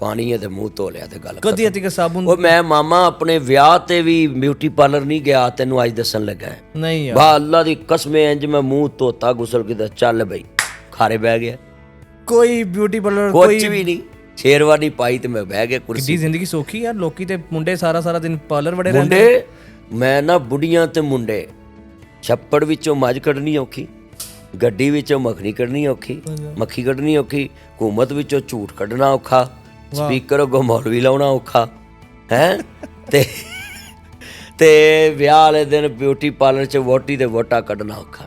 S2: ਪਾਣੀ ਹੈ ਤੇ ਮੂੰਹ ਧੋ ਲਿਆ ਤੇ ਗੱਲ
S1: ਕਦੀ ਅਤੀ ਸਾਬੁਨ।
S2: ਉਹ ਮੈਂ ਮਾਮਾ ਆਪਣੇ ਵਿਆਹ ਤੇ ਵੀ ਬਿਊਟੀ ਪਾਰਲਰ ਨਹੀਂ ਗਿਆ, ਤੈਨੂੰ ਅੱਜ ਦੱਸਣ ਲੱਗਾ
S1: ਨਹੀਂ ਯਾਰ,
S2: ਬਾ ਅੱਲਾ ਦੀ ਕਸਮ ਇੰਜ ਮੈਂ ਮੂੰਹ ਧੋਤਾ ਗੁਸਲ ਕੀਤਾ, ਚੱਲ ਬਈ ਖਾਰੇ ਬਹਿ ਗਿਆ,
S1: ਕੋਈ ਬਿਊਟੀ ਪਾਰਲਰ
S2: ਕੁਝ ਵੀ ਨਹੀਂ, ਸ਼ੇਰਵਾਨੀ ਪਾਈ ਤੇ ਮੈਂ ਬਹਿ ਗਿਆ ਕੁਰਸੀ।
S1: ਕਿੱਡੀ ਜ਼ਿੰਦਗੀ ਸੌਖੀ ਯਾਰ, ਲੋਕੀ ਤੇ ਮੁੰਡੇ ਸਾਰਾ ਦਿਨ ਪਾਰਲਰ ਵੜੇ ਰਹਿੰਦੇ।
S2: ਮੁੰਡੇ ਮੈਂ ਨਾ ਬੁੱਢੀਆਂ ਤੇ ਮੁੰਡੇ, ਛੱਪੜ ਵਿੱਚੋਂ ਮੱਝ ਕੱਢਣੀ ਔਖੀ, ਗੱਡੀ ਵਿੱਚੋਂ ਮੱਖਣੀ ਕੱਢਣੀ ਔਖੀ, ਮੱਖੀ ਕੱਢਣੀ ਔਖੀ, ਹਕੂਮਤ ਵਿੱਚੋਂ ਝੂਠ ਕੱਢਣਾ ਔਖਾ, ਸਪੀਕਰ ਅੱਗੋਂ ਮੌਲਵੀ ਲਾਉਣਾ ਔਖਾ ਹੈ ਤੇ ਵਿਆਹ ਵਾਲੇ ਦਿਨ ਬਿਊਟੀ ਪਾਰਲਰ 'ਚ ਵੋਟੀ ਤੇ ਵੋਟਾ ਕੱਢਣਾ ਔਖਾ।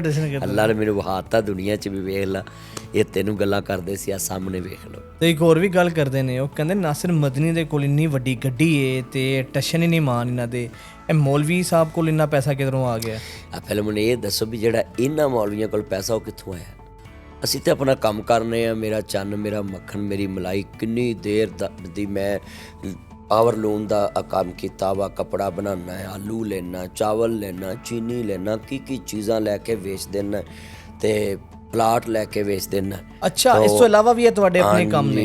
S1: ਟਿਸ਼ਨ ਕਰ।
S2: ਅੱਲਾ ਨੇ ਮੈਨੂੰ ਵਹਾਤਾ ਦੁਨੀਆ 'ਚ ਵੀ, ਵੇਖ ਲਾ ਇਹ ਤੈਨੂੰ ਗੱਲਾਂ ਕਰਦੇ ਸੀ ਆ ਸਾਹਮਣੇ ਵੇਖ ਲਓ।
S1: ਤੇ ਇੱਕ ਹੋਰ ਵੀ ਗੱਲ ਕਰਦੇ ਨੇ, ਉਹ ਕਹਿੰਦੇ ਨਾਸਿਰ ਮਦਨੀ ਦੇ ਕੋਲ ਇੰਨੀ ਵੱਡੀ ਗੱਡੀ ਏ ਤੇ ਟਸ਼ਨ ਹੀ ਨਹੀਂ ਮਾਨ ਇਹਨਾਂ ਦੇ, ਇਹ ਮੌਲਵੀ ਸਾਹਿਬ ਕੋਲ ਇੰਨਾ ਪੈਸਾ ਕਿਧਰੋਂ ਆ ਗਿਆ? ਆ
S2: ਪਹਿਲਾਂ ਮੈਨੂੰ ਇਹ ਦੱਸੋ ਵੀ ਜਿਹੜਾ ਇਹਨਾਂ ਮੌਲਵੀਆਂ ਕੋਲ ਪੈਸਾ ਉਹ ਕਿੱਥੋਂ ਆਇਆ? ਅਸੀਂ ਤੇ ਆਪਣਾ ਕੰਮ ਕਰਨੇ ਆ, ਮੇਰਾ ਚੰਨ, ਮੇਰਾ ਮੱਖਣ, ਮੇਰੀ ਮਲਾਈ, ਕਿੰਨੀ ਦੇਰ ਦੀ ਮੈਂ ਪਾਵਰਲੂਮ ਦਾ ਕੰਮ ਕੀਤਾ ਵਾ, ਕੱਪੜਾ ਬਣਾਉਣਾ ਹੈ, ਆਲੂ ਲੈਣਾ, ਚਾਵਲ ਲੈਣਾ, ਚੀਨੀ ਲੈਣਾ, ਕੀ ਚੀਜ਼ਾਂ ਲੈ ਕੇ ਵੇਚ ਦੇਣਾ ਤੇ ਪਲਾਟ ਲੈ ਕੇ ਵੇਚ ਦੇਣਾ।
S1: ਅੱਛਾ ਇਸ ਤੋਂ ਇਲਾਵਾ ਵੀ ਇਹ ਤੁਹਾਡੇ ਆਪਣੇ ਕੰਮ ਨੇ?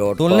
S1: .com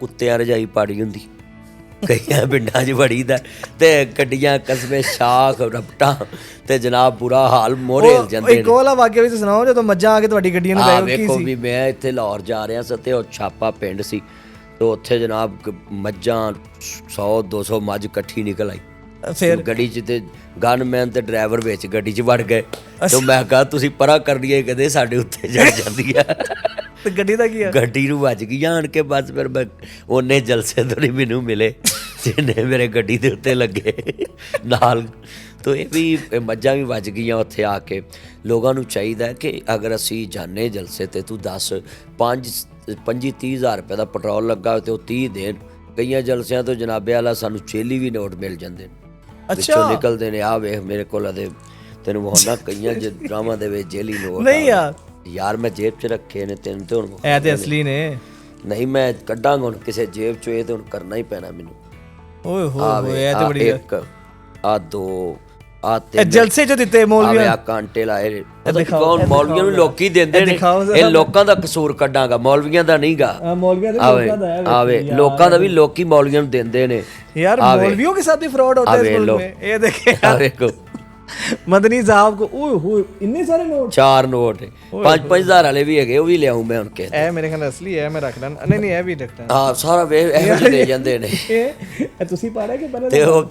S2: ਕੁੱਤਿਆਂ ਰਜਾਈ ਪਾੜੀ ਹੁੰਦੀ, ਕਈਆਂ ਪਿੰਡਾਂ 'ਚ ਬੜੀ ਦਾ, ਤੇ ਗੱਡੀਆਂ ਕਸਬੇ ਸ਼ਾਖ ਰਪਟਾਂ ਤੇ ਜਨਾਬ ਬੁਰਾ ਹਾਲ ਮੋਰੇ ਹਿਲ ਜਾਂਦੇ ਨੇ।
S1: ਇੱਕ ਵਾਲਾ ਵਾਕਿਆ ਵੀ ਸੁਣਾਓ ਜਦੋਂ ਮੱਝਾਂ ਆ ਕੇ ਤੁਹਾਡੀ ਗੱਡੀਆਂ ਨੂੰ ਬੈਠ ਗਈ ਸੀ।
S2: ਵੇਖੋ ਵੀ ਮੈਂ ਇੱਥੇ ਲਾਹੌਰ ਜਾ ਰਿਹਾ ਸੀ ਤੇ ਉਹ ਛਾਪਾ ਪਿੰਡ ਸੀ, ਤੇ ਉੱਥੇ ਜਨਾਬ ਮੱਝਾਂ 100-200 ਮੱਝ ਇਕੱਠੀ ਨਿਕਲ ਆਈ ਫਿਰ ਗੱਡੀ 'ਚ, ਤੇ ਗਨਮੈਨ ਤੇ ਡਰਾਈਵਰ ਵਿੱਚ ਗੱਡੀ 'ਚ ਵੜ ਗਏ। ਤੇ ਮੈਂ ਕਿਹਾ ਤੁਸੀਂ ਪਰਾਂ ਕਰਨੀਏ ਕਦੇ ਸਾਡੇ ਉੱਤੇ ਚੜ ਜਾਂਦੀ ਆ।
S1: ਤੇ ਗੱਡੀ ਦਾ ਕੀ ਆ? ਗੱਡੀ
S2: ਨੂੰ ਵੱਜ ਗਈ ਆਣ ਕੇ, ਬਸ ਫਿਰ ਮੈਂ ਉਹਨੇ ਜਲਸੇ ਤੋਂ ਨਹੀਂ ਮੈਨੂੰ ਮਿਲੇ ਜਿਹਨੇ ਮੇਰੇ ਗੱਡੀ ਦੇ ਉੱਤੇ ਲੱਗੇ ਨਾਲ। ਤੋ ਇਹ ਵੀ ਮੱਝਾਂ ਵੀ ਵੱਜ ਗਈਆਂ ਉੱਥੇ ਆ ਕੇ। ਲੋਕਾਂ ਨੂੰ ਚਾਹੀਦਾ ਕਿ ਅਗਰ ਅਸੀਂ ਜਾਣੇ ਜਲਸੇ ਤੇ ਤੂੰ ਦੱਸ 25-30 ਹਜ਼ਾਰ ਰੁਪਏ ਦਾ ਪੈਟਰੋਲ ਲੱਗਾ ਤੇ ਉਹ 30 ਦੇਣ। ਕਈਆਂ ਜਲਸਿਆਂ ਤੋਂ ਜਨਾਬੇ ਵਾਲਾ ਸਾਨੂੰ ਚੇਲੀ ਵੀ ਨੋਟ ਮਿਲ ਜਾਂਦੇ ਨੇ, ਵਿੱਚੋਂ ਨਿਕਲਦੇ ਨੇ। ਆ ਵੇਖ ਮੇਰੇ ਕੋਲ ਅਦੇ ਤੈਨੂੰ ਹੋਣਾ ਕਈਆਂ ਡਰਾਮਾ ਦੇ ਵਿੱਚ ਜੇਲੀ ਨੋਟ ਨਹੀਂ ਯਾਰ ਮੈਂ ਜੇਬ 'ਚ ਰੱਖੇ ਨੇ ਤੈਨੂੰ, ਤੇ ਹੁਣ ਇਹ ਤੇ ਅਸਲੀ ਨੇ ਨਹੀਂ, ਮੈਂ ਕੱਢਾਂਗਾ ਹੁਣ ਕਿਸੇ ਜੇਬ 'ਚੋਂ, ਇਹ ਤੇ ਹੁਣ ਕਰਨਾ ਹੀ ਪੈਣਾ ਮੈਨੂੰ। ਓਏ ਹੋਏ ਇਹ ਤੇ ਬੜੀ ਇੱਕ ਆ ਦੋ ਆ ਤੇ ਜਲਸੇ 'ਚ ਦਿੱਤੇ ਮੌਲਵੀਆਂ ਆ ਕਾਂਟੇ ਲਾਏ। ਕੌਣ ਮੌਲਵੀਆਂ ਨੂੰ ਲੋਕੀ ਦਿੰਦੇ ਨੇ, ਇਹ ਲੋਕਾਂ ਦਾ ਕਸੂਰ ਕੱਢਾਂਗਾ, ਮੌਲਵੀਆਂ ਦਾ ਨਹੀਂਗਾ। ਆਵੇ ਲੋਕਾਂ ਦਾ ਵੀ ਲੋਕੀ ਮੌਲਵੀਆਂ ਨੂੰ ਦਿੰਦੇ ਨੇ ਯਾਰ। ਮੌਲਵੀਆਂ ਕੇ ਸਾਥ ਵੀ ਫਰਾਡ ਹੋਤਾ ਹੈ ਇਸ ਮੁਲਕ ਮੇਂ। ਇਹ ਦੇਖੇ ਆ ਵੇਖੋ
S1: ਮਦਨੀ ਸਾਹਿਬ ਕੋ ਓਏ ਹੋਏ ਇੰਨੇ ਸਾਰੇ ਨੋਟ
S2: 4 ਨੋਟ 5-5000 ਵਾਲੇ ਵੀ ਹੈਗੇ, ਉਹ ਵੀ ਲਿਆਉਂ ਮੈਂ ਹੁਣ ਕੇ।
S1: ਇਹ ਮੇਰੇ ਖਿਆਲ ਅਸਲੀ ਹੈ, ਮੈਂ ਰੱਖ ਲੈਣਾ। ਨਹੀਂ ਇਹ ਵੀ ਰੱਖਣਾ।
S2: ਹਾਂ ਸਾਰਾ ਵੇ ਇਹੋ ਜਿਹੇ ਲੈ ਜਾਂਦੇ ਨੇ।
S1: ਇਹ ਤੁਸੀਂ ਪੜ੍ਹਿਆ ਕਿ ਪਹਿਲਾਂ?
S2: ਤੇ ਉਹ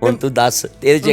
S2: ਹੁਣ ਤੂੰ ਦੱਸ, ਤੇਰੇ ਚ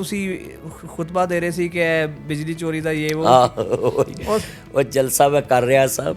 S1: ਤੁਸੀਂ ਖੁਤਬਾ ਦੇ ਰਹੇ ਸੀ ਕਿ ਬਿਜਲੀ ਚੋਰੀ ਦਾ ਇਹ
S2: ਉਹ ਜਲਸਾ ਮੈਂ ਕਰ ਰਿਹਾ ਸਭ,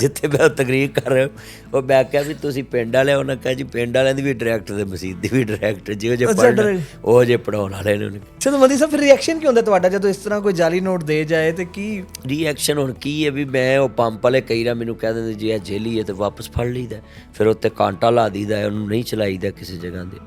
S2: ਜਿੱਥੇ ਮੈਂ ਤਕਰੀਰ ਕਰ ਰਿਹਾ, ਉਹ ਮੈਂ ਕਿਹਾ ਵੀ ਤੁਸੀਂ ਪਿੰਡ ਵਾਲੇ, ਉਹਨਾਂ ਕਿਹਾ ਜੀ ਪਿੰਡ ਵਾਲਿਆਂ ਦੀ ਵੀ ਡਾਇਰੈਕਟ ਤੇ ਮਸਜਿਦ ਦੀ ਵੀ ਡਾਇਰੈਕਟ, ਜਿਹੋ ਜਿਹੇ ਪੜ੍ਹਨ ਉਹ ਜੇ ਪੜਾਉਣ ਵਾਲੇ ਨੇ।
S1: ਅੱਛਾ ਤਾਂ ਮਦੀ ਸਾਹਿਬ ਫਿਰ ਰਿਐਕਸ਼ਨ ਕੀ ਹੁੰਦਾ ਤੁਹਾਡਾ ਜਦੋਂ ਇਸ ਤਰ੍ਹਾਂ ਕੋਈ ਜਾਲੀ ਨੋਟ ਦੇ ਜਾਏ? ਤੇ ਕੀ
S2: ਰਿਐਕਸ਼ਨ ਹੁਣ ਕੀ ਹੈ ਵੀ ਮੈਂ ਉਹ ਪੰਪ ਵਾਲੇ ਕਈ ਵਾਰ ਮੈਨੂੰ ਕਹਿ ਦਿੰਦੇ ਜੀ ਇਹ ਜੇਲੀ ਹੈ ਤੇ ਵਾਪਸ ਫੜ ਲਈਦਾ, ਫਿਰ ਉੱਤੇ ਕਾਂਟਾ ਲਾ ਦਈਦਾ, ਉਹਨੂੰ ਨਹੀਂ ਚਲਾਈਦਾ ਕਿਸੇ ਜਗ੍ਹਾ ਤੇ।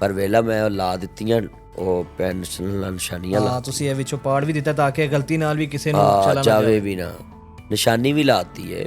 S1: ਪਰ
S2: ਵੇਲਾ ਮੈਂ ਲਾ ਦਿੱਤੀਆਂ ਉਹ ਪੈਨਸ਼ਨ ਨਿਸ਼ਾਨੀਆਂ ਲਾ।
S1: ਤੁਸੀਂ ਇਹ ਵਿੱਚੋਂ ਪਾੜ ਵੀ ਦਿੱਤਾ ਤਾਂ ਕਿ ਗਲਤੀ ਨਾਲ ਵੀ ਕਿਸੇ ਨੂੰ
S2: ਚਲਾਣਾ ਜਾਵੇ ਵੀ ਨਾ, ਨਿਸ਼ਾਨੀ ਵੀ ਲਾਤੀ ਹੈ